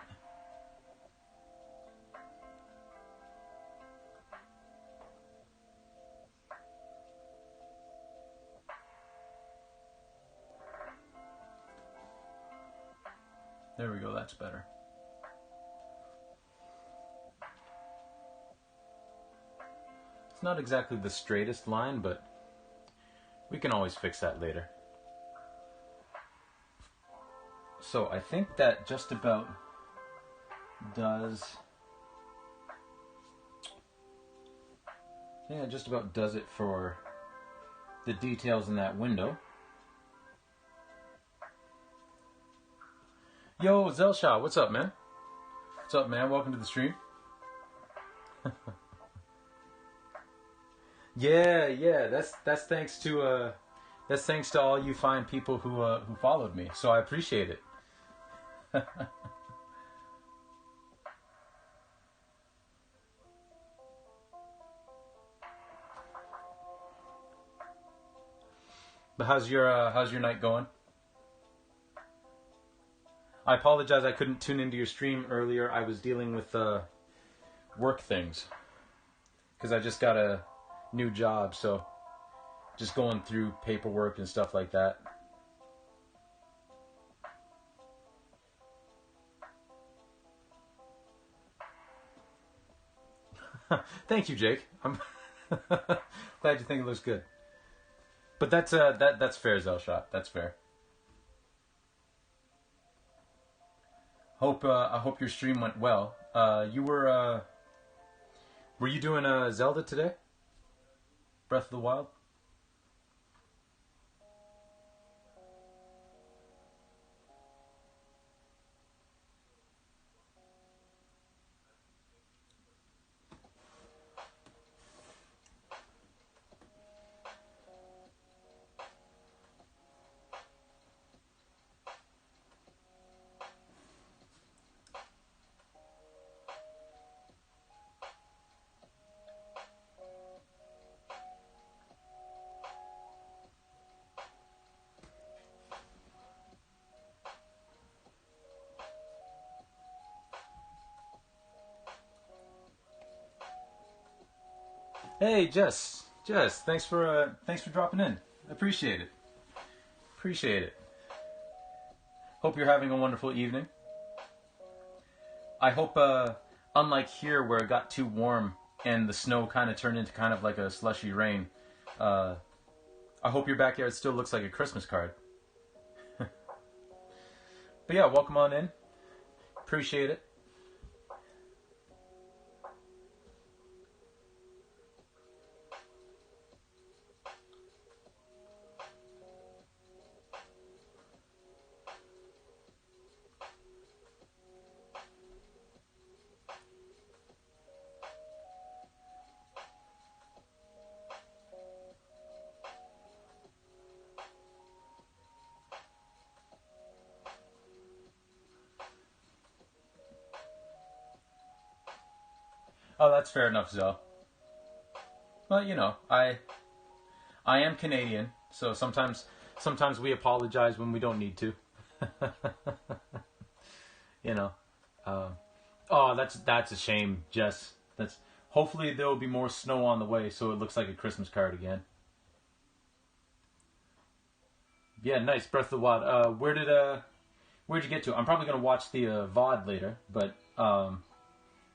that's better. It's not exactly the straightest line, but we can always fix that later. So I think that just about does... Yeah, just about does it for the details in that window. Yo, Zelshaw, what's up, man? What's up, man? Welcome to the stream. Yeah, that's thanks to all you fine people who followed me. So I appreciate it. But how's your night going? I apologize I couldn't tune into your stream earlier. I was dealing with work things because I just got a new job, so just going through paperwork and stuff like that. Thank you, Jake. I'm glad you think it looks good. But that's fair, Zelshot. That's fair. I hope your stream went well. Were you doing Zelda today? Breath of the Wild? Hey, Jess, thanks for dropping in. I appreciate it. Hope you're having a wonderful evening. I hope, unlike here where it got too warm and the snow kind of turned into kind of like a slushy rain, I hope your backyard still looks like a Christmas card. But yeah, welcome on in. Appreciate it. Oh, that's fair enough, Zell. Well, you know, I am Canadian, so sometimes we apologize when we don't need to. You know. Oh, that's a shame, Jess. Hopefully there will be more snow on the way, so it looks like a Christmas card again. Yeah, nice. Breath of the Wild. Where'd you get to? I'm probably gonna watch the VOD later, but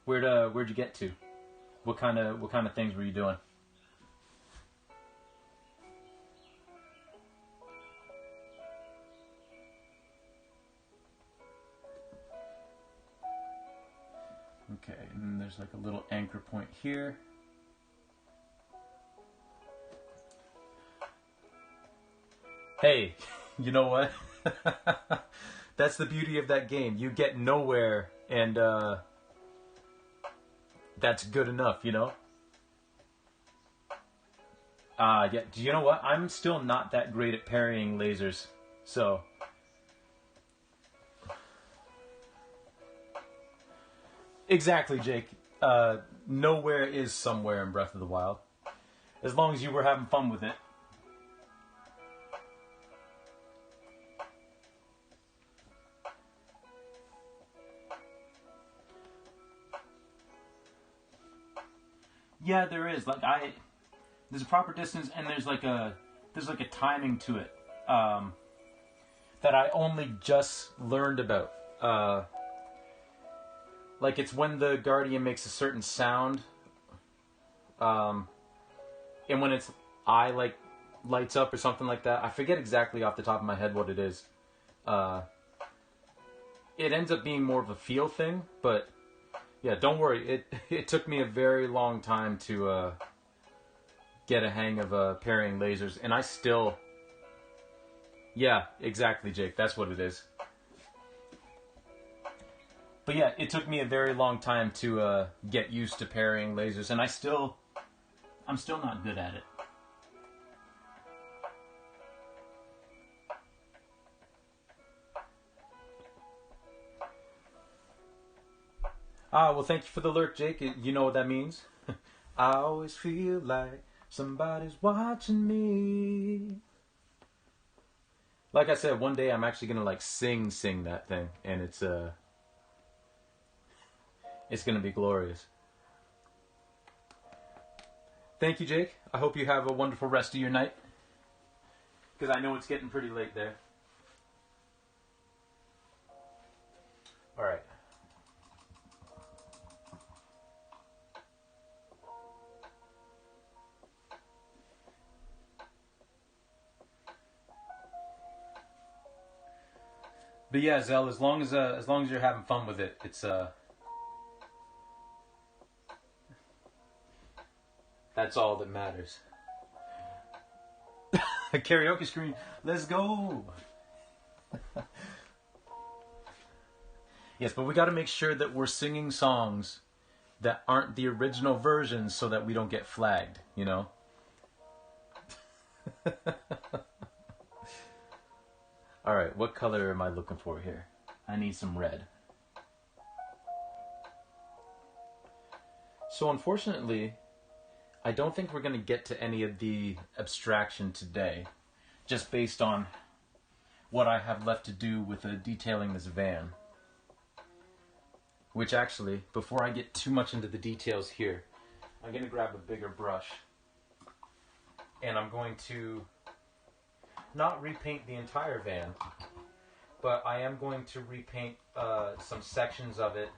where'd you get to? What kind of things were you doing? Okay, and then there's like a little anchor point here. Hey, you know what? That's the beauty of that game. You get nowhere, and that's good enough, you know? Yeah, do you know what? I'm still not that great at parrying lasers, so... Exactly, Jake. Nowhere is somewhere in Breath of the Wild. As long as you were having fun with it. Yeah, there is. There's a proper distance, and there's like a timing to it that I only just learned about Like, it's when the Guardian makes a certain sound, and when its eye, like, lights up or something like that. I forget exactly off the top of my head what it is. It ends up being more of a feel thing, but yeah, don't worry. It took me a very long time to get a hang of parrying lasers, and I still... Yeah, exactly, Jake. That's what it is. But yeah, it took me a very long time to get used to parrying lasers, and I'm still not good at it. Well, thank you for the alert, Jake. You know what that means? I always feel like somebody's watching me. Like I said, one day I'm actually gonna like sing that thing, and it's gonna be glorious. Thank you, Jake. I hope you have a wonderful rest of your night, because I know it's getting pretty late there. All right. But yeah, Zell, as long as you're having fun with it, it's that's all that matters. Karaoke screen, let's go. Yes, but we got to make sure that we're singing songs that aren't the original versions, so that we don't get flagged. You know. All right, what color am I looking for here? I need some red. So unfortunately, I don't think we're going to get to any of the abstraction today, just based on what I have left to do with detailing this van. Which actually, before I get too much into the details here, I'm going to grab a bigger brush, and I'm going to not repaint the entire van, but I am going to repaint some sections of it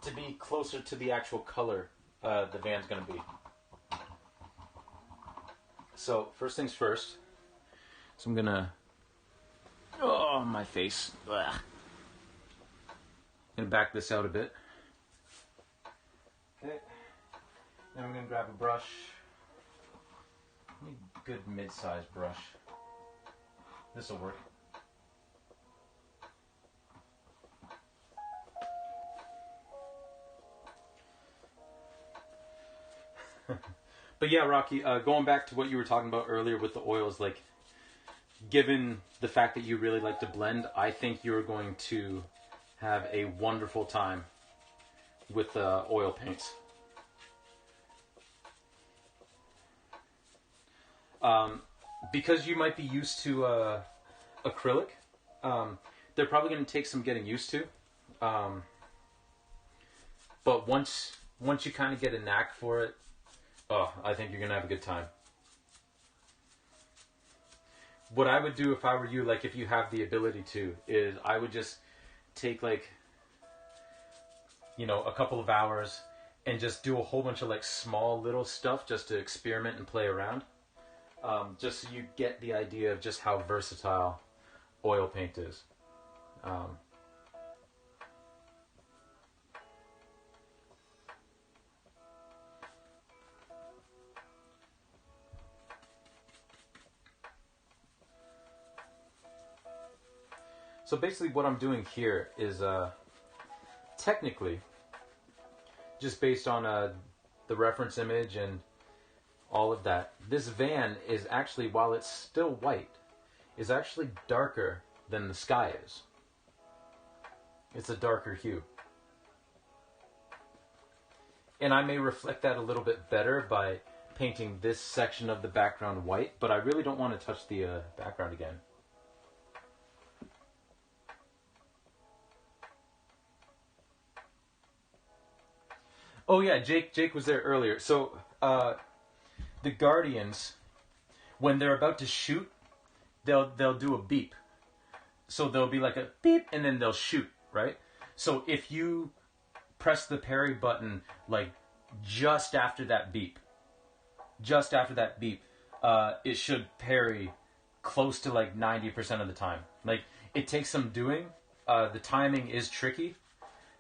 to be closer to the actual color the van's going to be. So first things first, so I'm going to, oh, my face, ugh. I'm going to back this out a bit. Okay, now I'm going to grab a brush, a good mid-sized brush. This will work. But yeah, Rocky, going back to what you were talking about earlier with the oils, like, given the fact that you really like to blend, I think you're going to have a wonderful time with oil paints. Because you might be used to acrylic, they're probably going to take some getting used to. But once you kind of get a knack for it, oh, I think you're going to have a good time. What I would do if I were you, like if you have the ability to, is I would just take like, you know, a couple of hours and just do a whole bunch of like small little stuff just to experiment and play around. Just so you get the idea of just how versatile oil paint is. So basically what I'm doing here is technically just based on the reference image and all of that. This van is actually, while it's still white, is actually darker than the sky is. It's a darker hue. And I may reflect that a little bit better by painting this section of the background white, but I really don't want to touch the background again. Oh yeah, Jake was there earlier. So the Guardians, when they're about to shoot, they'll do a beep. So there'll be like a beep, and then they'll shoot, right? So if you press the parry button like just after that beep. Just after that beep, it should parry close to like 90% of the time. Like, it takes some doing. The timing is tricky,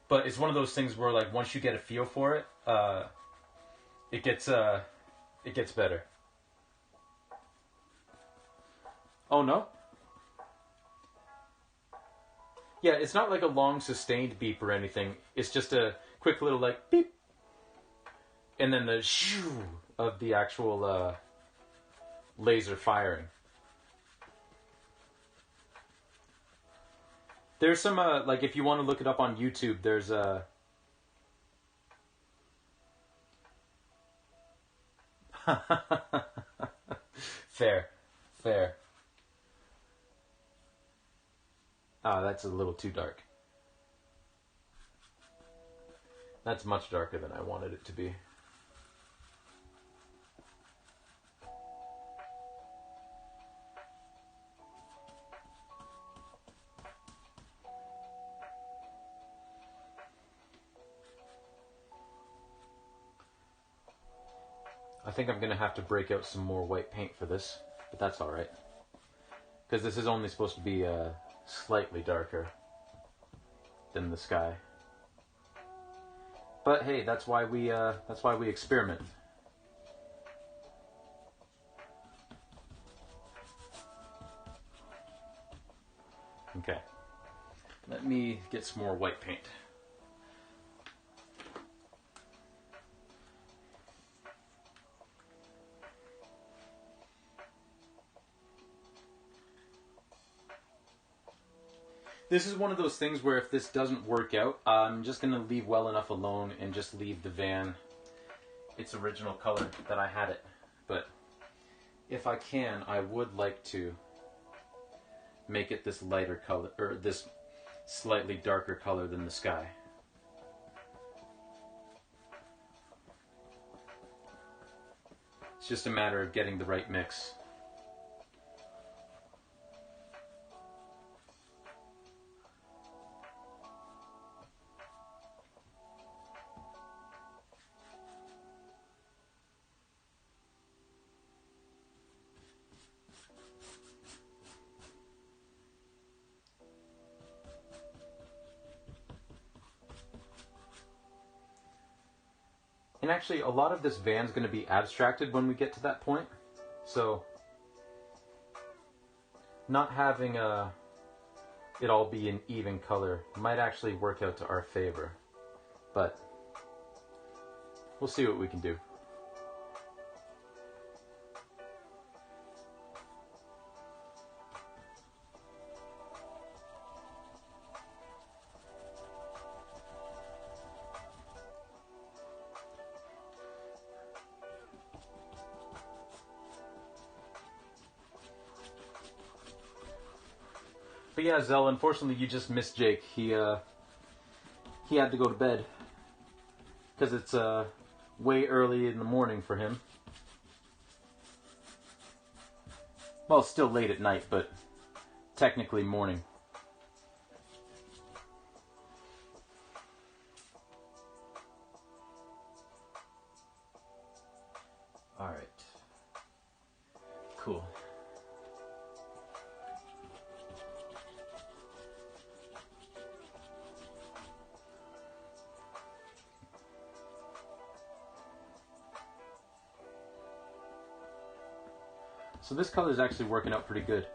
but it's one of those things where like once you get a feel for it, it gets better. Oh no? Yeah, it's not like a long sustained beep or anything. It's just a quick little like beep, and then the shoo of the actual laser firing. There's some like, if you want to look it up on YouTube, there's a fair. Ah, that's a little too dark. That's much darker than I wanted it to be. I think I'm going to have to break out some more white paint for this, but that's alright. Because this is only supposed to be slightly darker than the sky. But hey, that's why we experiment. Okay. Let me get some more white paint. This is one of those things where if this doesn't work out, I'm just going to leave well enough alone and just leave the van its original color that I had it. But if I can, I would like to make it this lighter color, or this slightly darker color than the sky. It's just a matter of getting the right mix. And actually, a lot of this van's going to be abstracted when we get to that point. So, not having it all be an even color might actually work out to our favor. But, we'll see what we can do. But yeah, Zell, unfortunately you just missed Jake. He had to go to bed. Because it's way early in the morning for him. Well, it's still late at night, but technically morning. Alright. Cool. So this color is actually working out pretty good.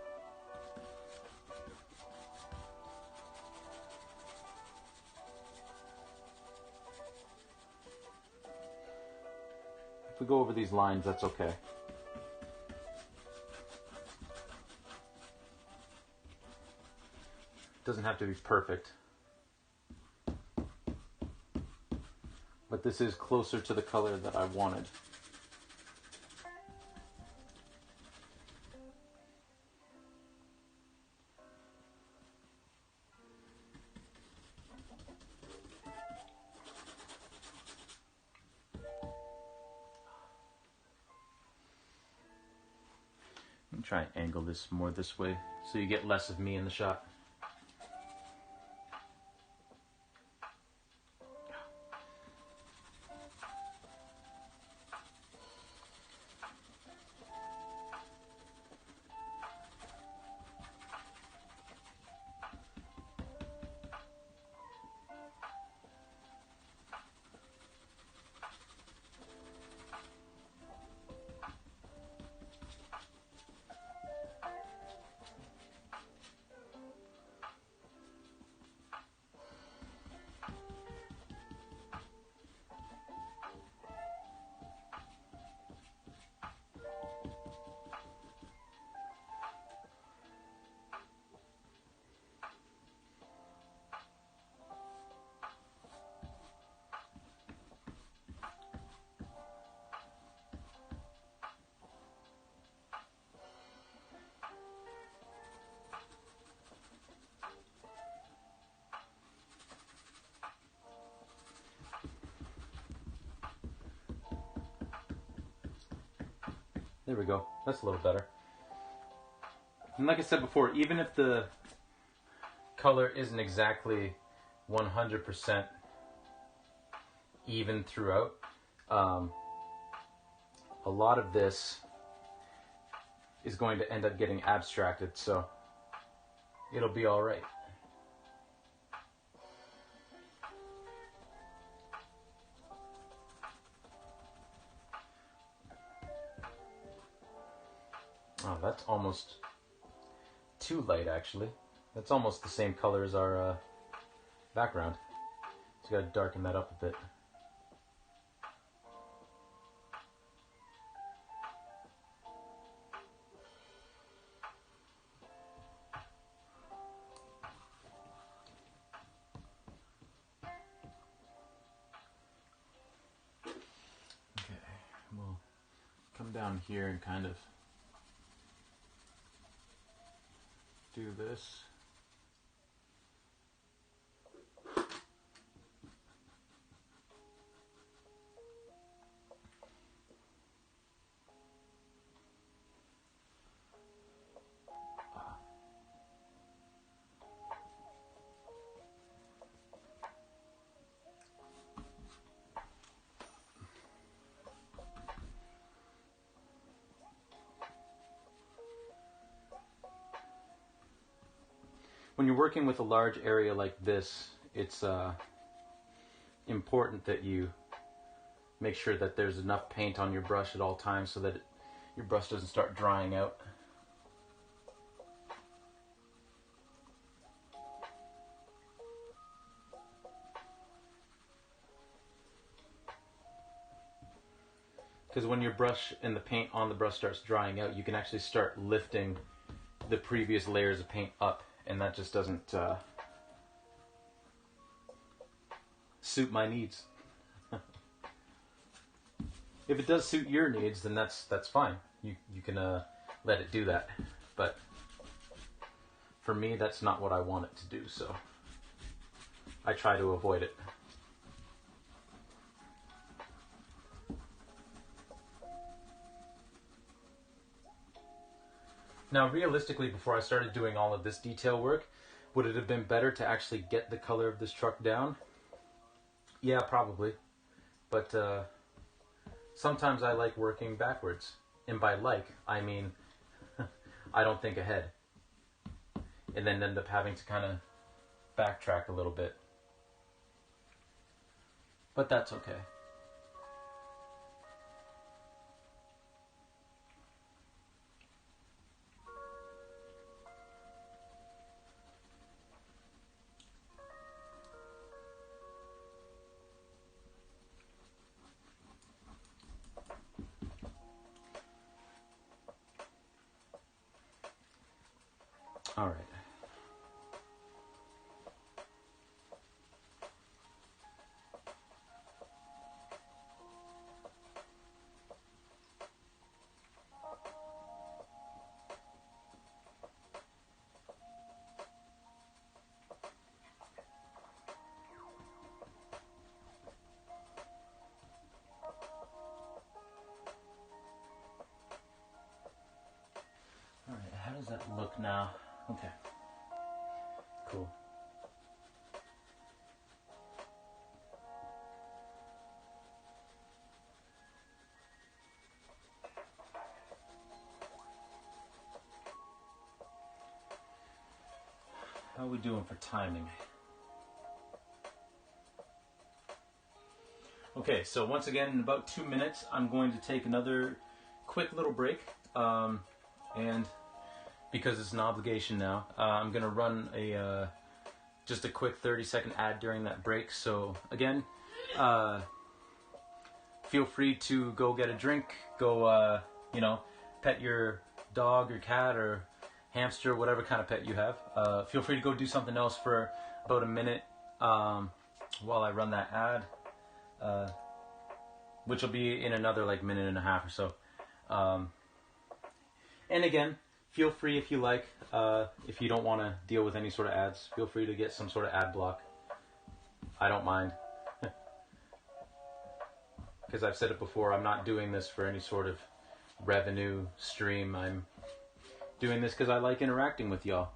If we go over these lines, that's okay. Doesn't have to be perfect. But this is closer to the color that I wanted. Try and angle this more this way so you get less of me in the shot. There we go. That's a little better. And like I said before, even if the color isn't exactly 100% even throughout, a lot of this is going to end up getting abstracted, so it'll be all right. Oh, that's almost too light, actually. That's almost the same color as our background. Just gotta darken that up a bit. Okay, we'll come down here and kind of do this. When you're working with a large area like this, it's important that you make sure that there's enough paint on your brush at all times so that your brush doesn't start drying out. Because when your brush and the paint on the brush starts drying out, you can actually start lifting the previous layers of paint up, and that just doesn't suit my needs. If it does suit your needs, then that's fine. You can let it do that. But for me, that's not what I want it to do, so I try to avoid it. Now, realistically, before I started doing all of this detail work, would it have been better to actually get the color of this truck down? Yeah, probably. But sometimes I like working backwards. And by like, I mean I don't think ahead. And then end up having to kind of backtrack a little bit. But that's okay. All right. All right, how does that look now? Okay. Cool. How are we doing for timing? Okay, so once again, in about 2 minutes, I'm going to take another quick little break. And because it's an obligation now, I'm going to run just a quick 30-second ad during that break. So again, feel free to go get a drink, go, pet your dog or cat or hamster, whatever kind of pet you have. Feel free to go do something else for about a minute while I run that ad, which will be in another like minute and a half or so. And again, feel free if you like, if you don't want to deal with any sort of ads, feel free to get some sort of ad block. I don't mind. Because I've said it before, I'm not doing this for any sort of revenue stream. I'm doing this because I like interacting with y'all.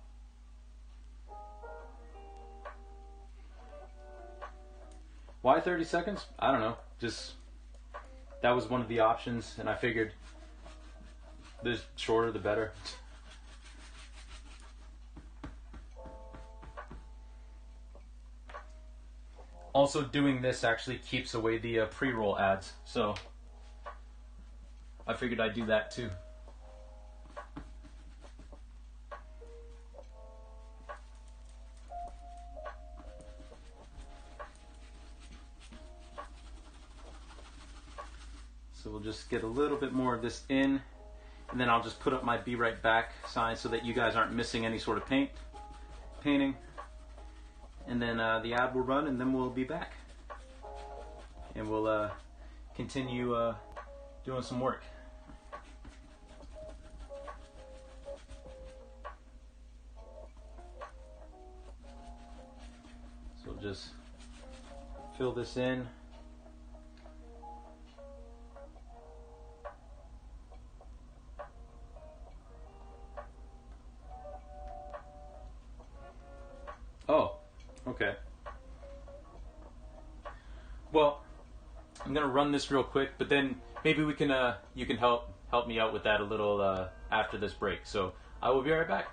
Why 30 seconds? I don't know. Just, that was one of the options, and I figured the shorter the better. Also, doing this actually keeps away the pre-roll ads, so I figured I'd do that too. So we'll just get a little bit more of this in, and then I'll just put up my "Be Right Back" sign so that you guys aren't missing any sort of painting. And then the ad will run, and then we'll be back. And we'll continue doing some work. So we'll just fill this in. Oh, okay. Well, I'm gonna run this real quick, but then maybe we can you can help me out with that a little after this break. So I will be right back.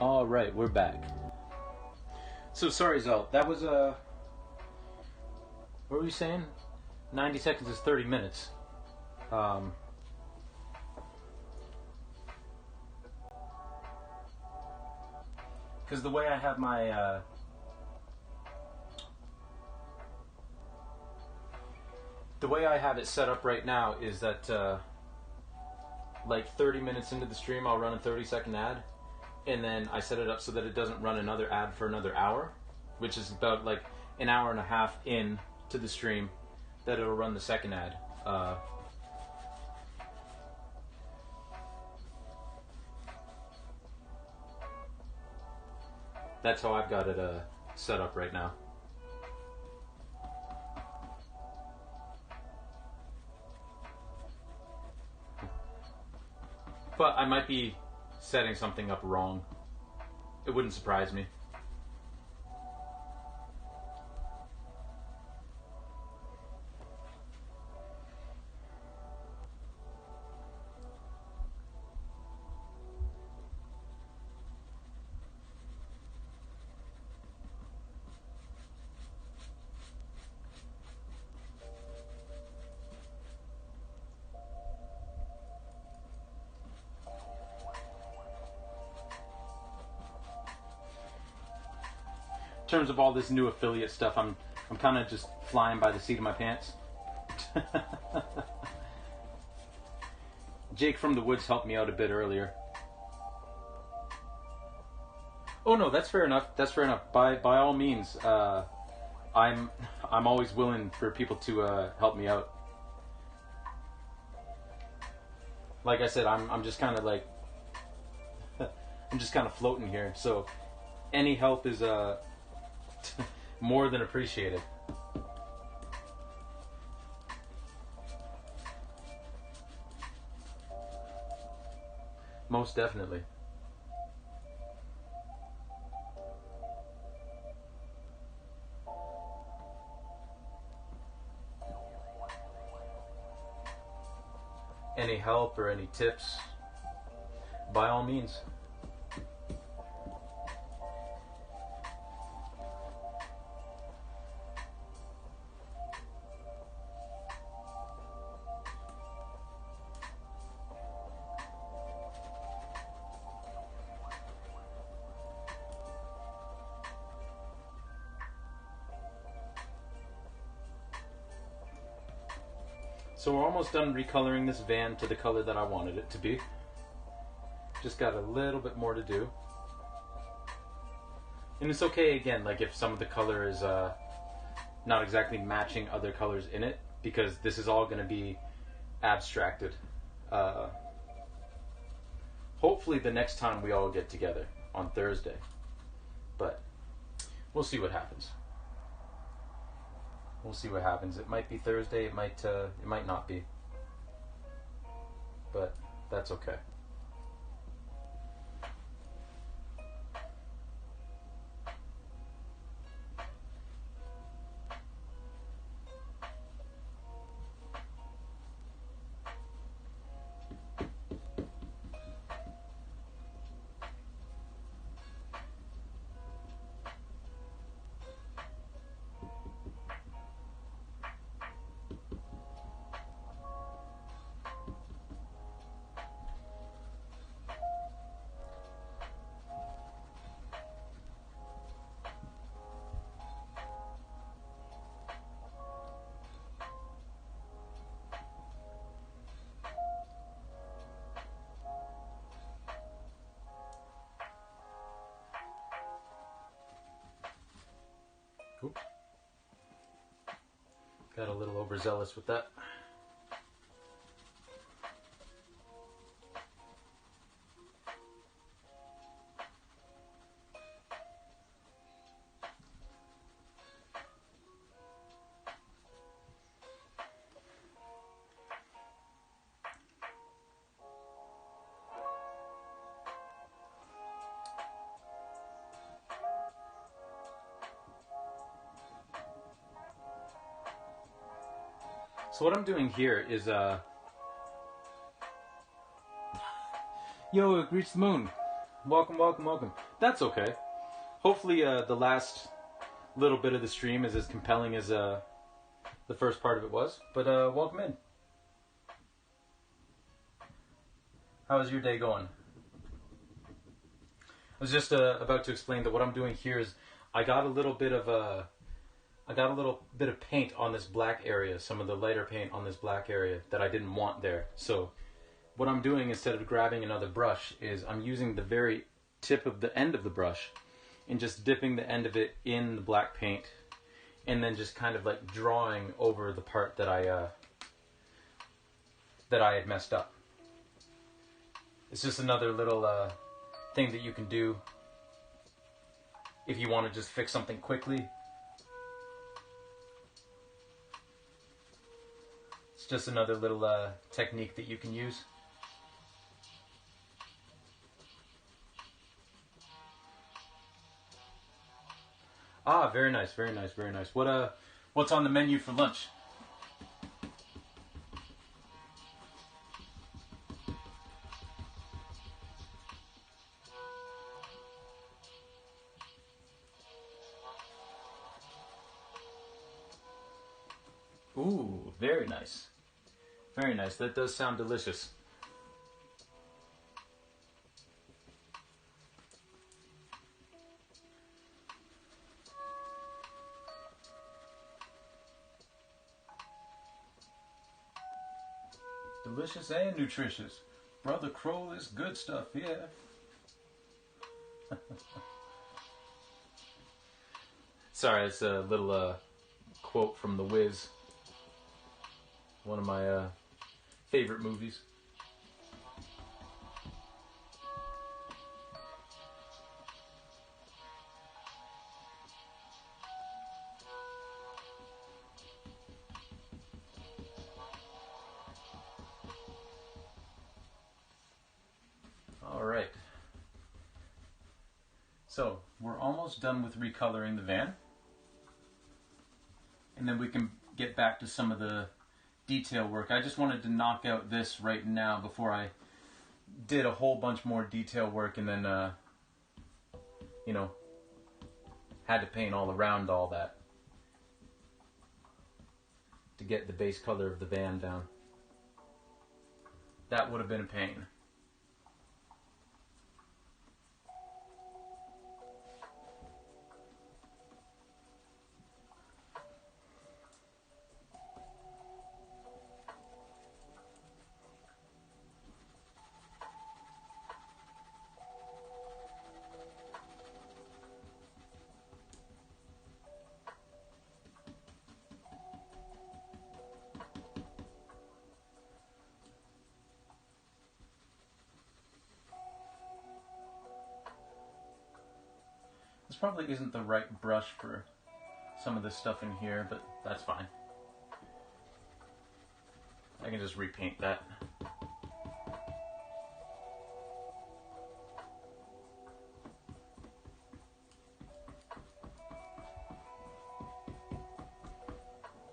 All right, we're back. So sorry, Zell. That was what were you saying? 90 seconds is 30 minutes. Because the way I have my the way I have it set up right now is that like 30 minutes into the stream, I'll run a 30-second ad. And then I set it up so that it doesn't run another ad for another hour, which is about like an hour and a half in to the stream that it'll run the second ad. That's how I've got it set up right now. But I might be setting something up wrong. It wouldn't surprise me. In terms of all this new affiliate stuff, I'm kind of just flying by the seat of my pants. Jake from the Woods helped me out a bit earlier. Oh no, that's fair enough. That's fair enough. By all means, I'm always willing for people to help me out. Like I said, I'm just kind of like I'm just kind of floating here. So any help is more than appreciated. Most definitely. any help or any tips, by all means. So we're almost done recoloring this van to the color that I wanted it to be. Just got a little bit more to do. And it's okay, again, like if some of the color is not exactly matching other colors in it, because this is all going to be abstracted. Hopefully the next time we all get together on Thursday. But we'll see what happens. We'll see what happens. It might be Thursday. It might not be. But that's okay. Oops. Got a little overzealous with that. So what I'm doing here is, yo, it reached the moon. Welcome, welcome, welcome. That's okay. Hopefully the last little bit of the stream is as compelling as the first part of it was. But welcome in. How is your day going? I was just about to explain that what I'm doing here is I got a little bit of paint on this black area, some of the lighter paint on this black area that I didn't want there. So what I'm doing, instead of grabbing another brush, is I'm using the very tip of the end of the brush and just dipping the end of it in the black paint, and then just kind of like drawing over the part that I had messed up. It's just another little thing that you can do if you want to just fix something quickly. It's just another little technique that you can use. Ah, very nice, very nice, very nice. What's on the menu for lunch? Ooh, very nice. Very nice. That does sound delicious. Delicious and nutritious. Brother Kroll is good stuff, yeah. Sorry, it's a little quote from The Wiz. One of my favorite movies. All right. So we're almost done with recoloring the van. And then we can get back to some of the detail work. I just wanted to knock out this right now before I did a whole bunch more detail work and then, you know, had to paint all around all that to get the base color of the van down. That would have been a pain. This probably isn't the right brush for some of this stuff in here, but that's fine. I can just repaint that.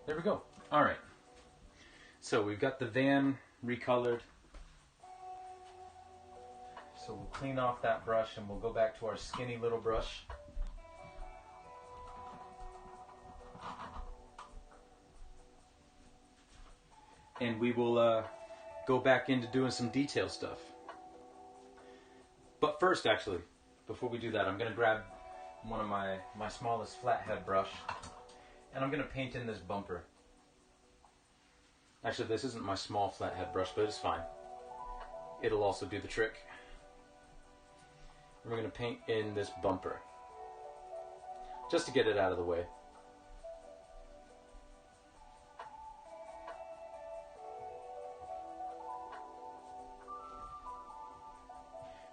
There we go. All right. So we've got the van recolored. So we'll clean off that brush and we'll go back to our skinny little brush. And we will go back into doing some detail stuff. But first, actually, before we do that, I'm going to grab one of my smallest flathead brush, and I'm going to paint in this bumper. Actually, this isn't my small flathead brush, but it's fine. It'll also do the trick. And we're going to paint in this bumper, just to get it out of the way.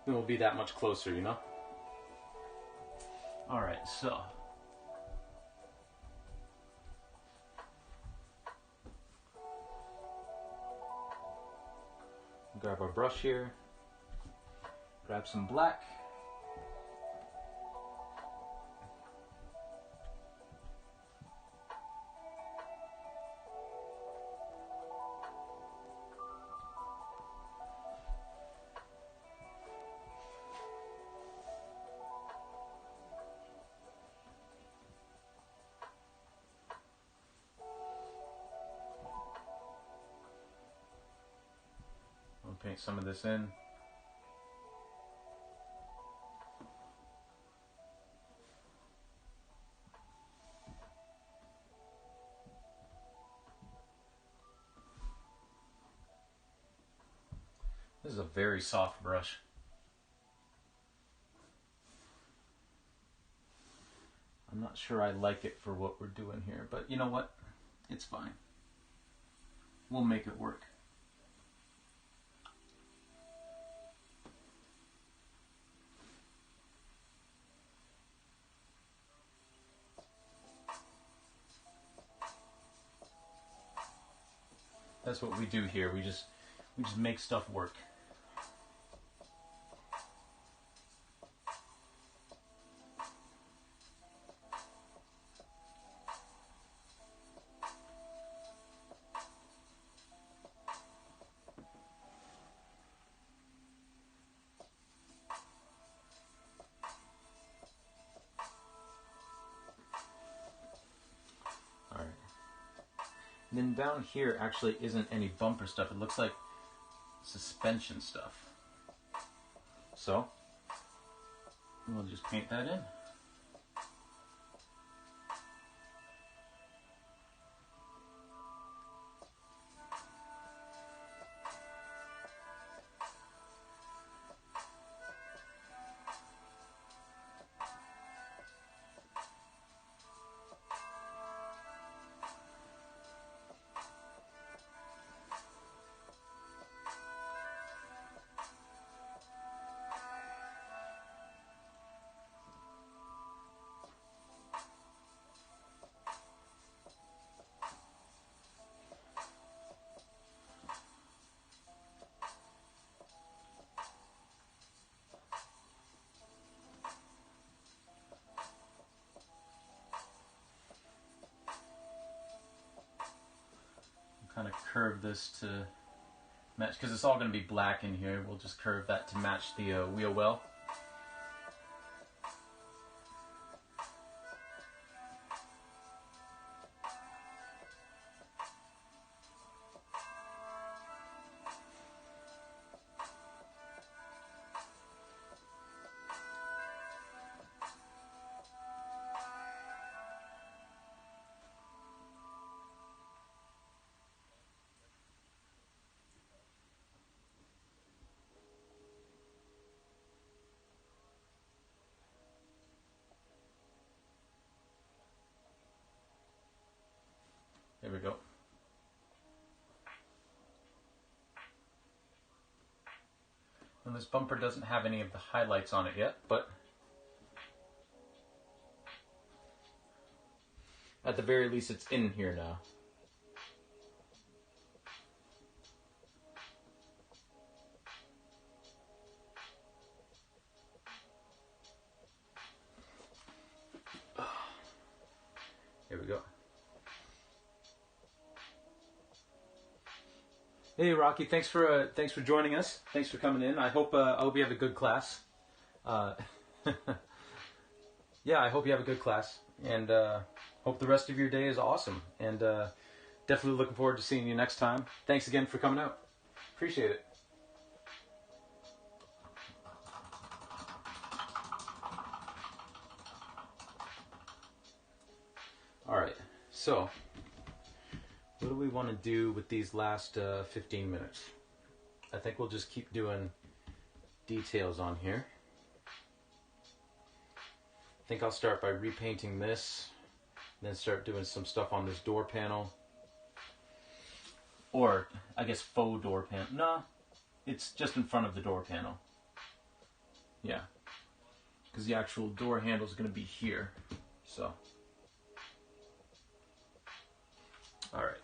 Then we'll be that much closer, you know? Alright, so. Grab our brush here. Grab some black. Paint some of this in. This is a very soft brush. I'm not sure I like it for what we're doing here, but you know what? It's fine. We'll make it work. That's what we do here. We just make stuff work. And then down here actually isn't any bumper stuff. It looks like suspension stuff. So we'll just paint that in. curve this to match, because it's all going to be black in here. We'll just curve that to match the wheel well. There we go. And this bumper doesn't have any of the highlights on it yet, but at the very least it's in here now. Here we go. Hey Rocky, thanks for joining us. Thanks for coming in. I hope you have a good class. Yeah, I hope you have a good class, and hope the rest of your day is awesome. And definitely looking forward to seeing you next time. Thanks again for coming out. Appreciate it. All right, so what do we want to do with these last 15 minutes? I think we'll just keep doing details on here. I think I'll start by repainting this, then start doing some stuff on this door panel. Or, I guess, faux door panel. No, it's just in front of the door panel. Yeah, because the actual door handle is going to be here. So, all right.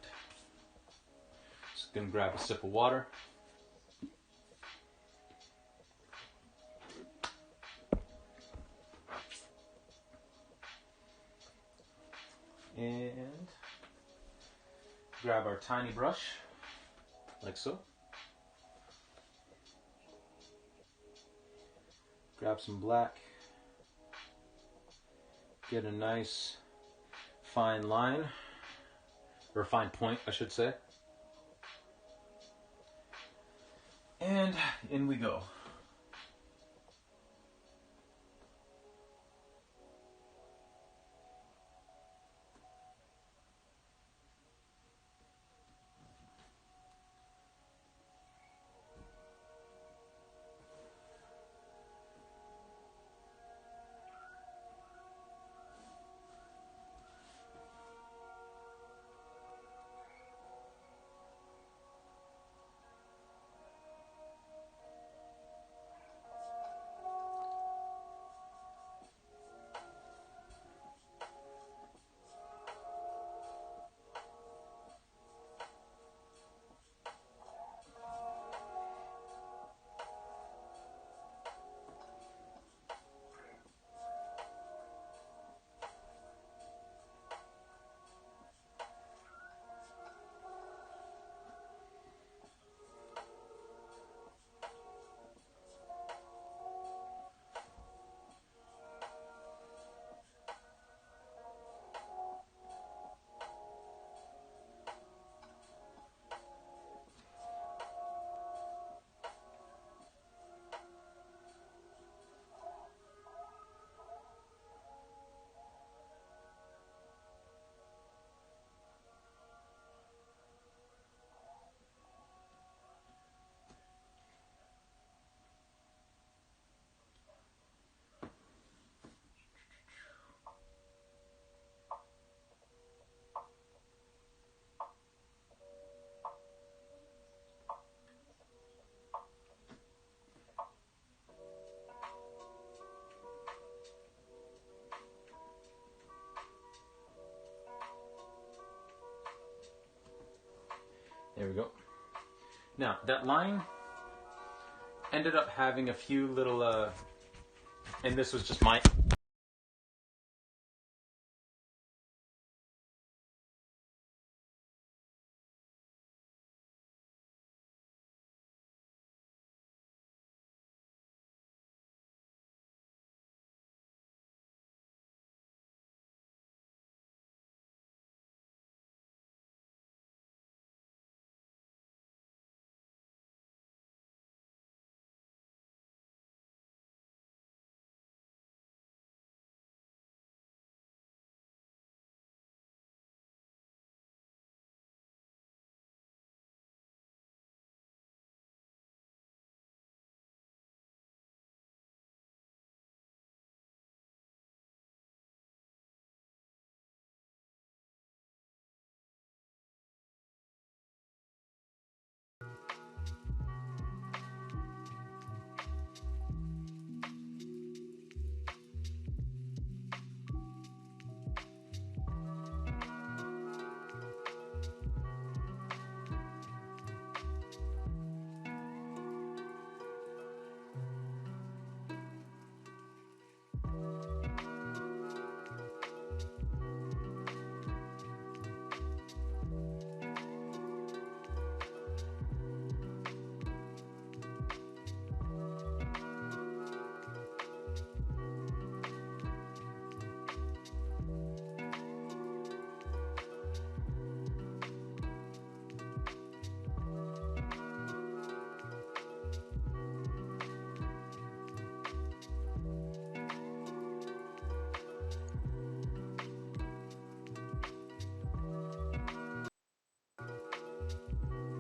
Just going to grab a sip of water. And grab our tiny brush, like so. Grab some black. Get a nice fine line, or fine point, I should say. And in we go. There we go. Now, that line ended up having a few little, and this was just my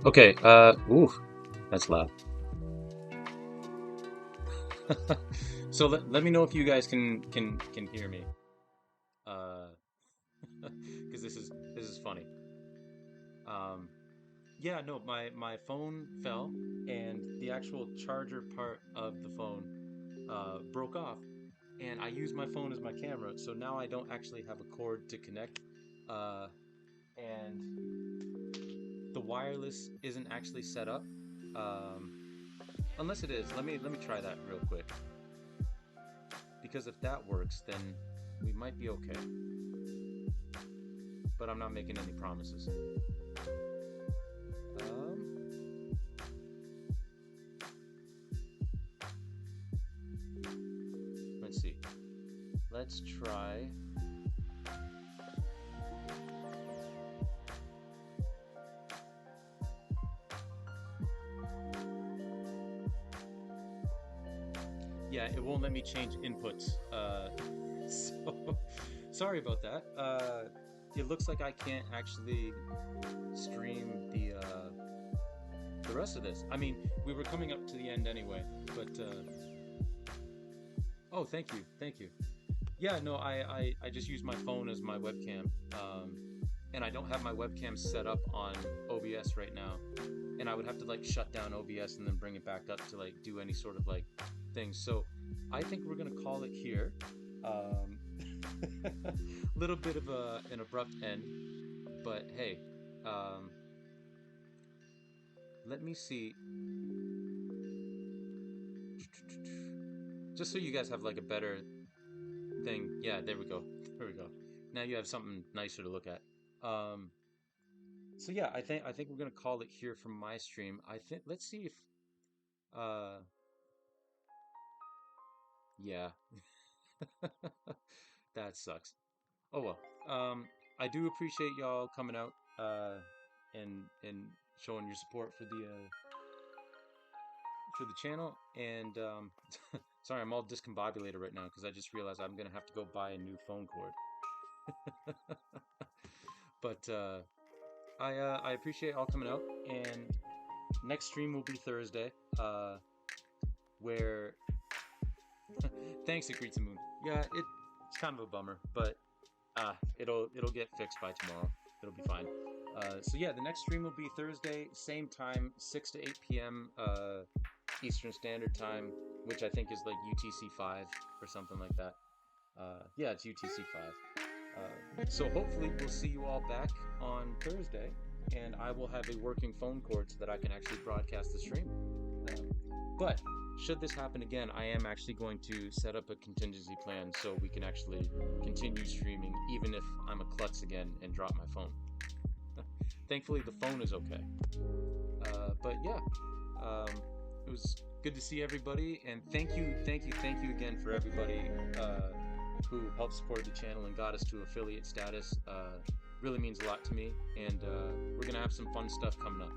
Okay, ooh, that's loud. So let me know if you guys can hear me. Uh, because this is funny. Um, yeah, no, my phone fell, and the actual charger part of the phone broke off, and I use my phone as my camera, so now I don't actually have a cord to connect, uh, and the wireless isn't actually set up. Um, Unless it is, let me try that real quick, because if that works, then we might be okay. But I'm not making any promises. Um, let's see. Let's try. Yeah, it won't let me change inputs. So sorry about that. It looks like I can't actually stream the rest of this. I mean, we were coming up to the end anyway, but oh, thank you, thank you. Yeah, no, I just use my phone as my webcam, and I don't have my webcam set up on OBS right now, and I would have to like shut down OBS and then bring it back up to like do any sort of like thing. So I think we're gonna call it here. Um, little bit of an abrupt end, but hey, um, let me see. Just so you guys have like a better thing. Yeah, there we go. There we go. Now you have something nicer to look at. Um, so yeah, I think we're gonna call it here from my stream. I think let's see if uh yeah. That sucks. Oh well. Um, I do appreciate y'all coming out and showing your support for the channel. And sorry, I'm all discombobulated right now because I just realized I'm gonna have to go buy a new phone cord. But I appreciate all coming out. And next stream will be Thursday. Where thanks, Akritsa Moon. Yeah, it's kind of a bummer, but it'll get fixed by tomorrow. It'll be fine. So yeah, the next stream will be Thursday, same time, 6 to 8 p.m. Eastern Standard Time, which I think is like UTC 5 or something like that. Yeah, it's UTC 5. So hopefully we'll see you all back on Thursday, and I will have a working phone cord so that I can actually broadcast the stream. But should this happen again, I am actually going to set up a contingency plan so we can actually continue streaming even if I'm a klutz again and drop my phone. Thankfully, the phone is okay. But yeah, um, it was good to see everybody, and thank you again for everybody who helped support the channel and got us to affiliate status. Really means a lot to me, and we're gonna have some fun stuff coming up.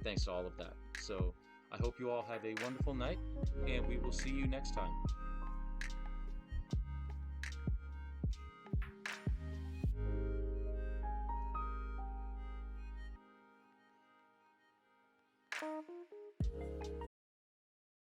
Thanks to all of that. So I hope you all have a wonderful night, and we will see you next time.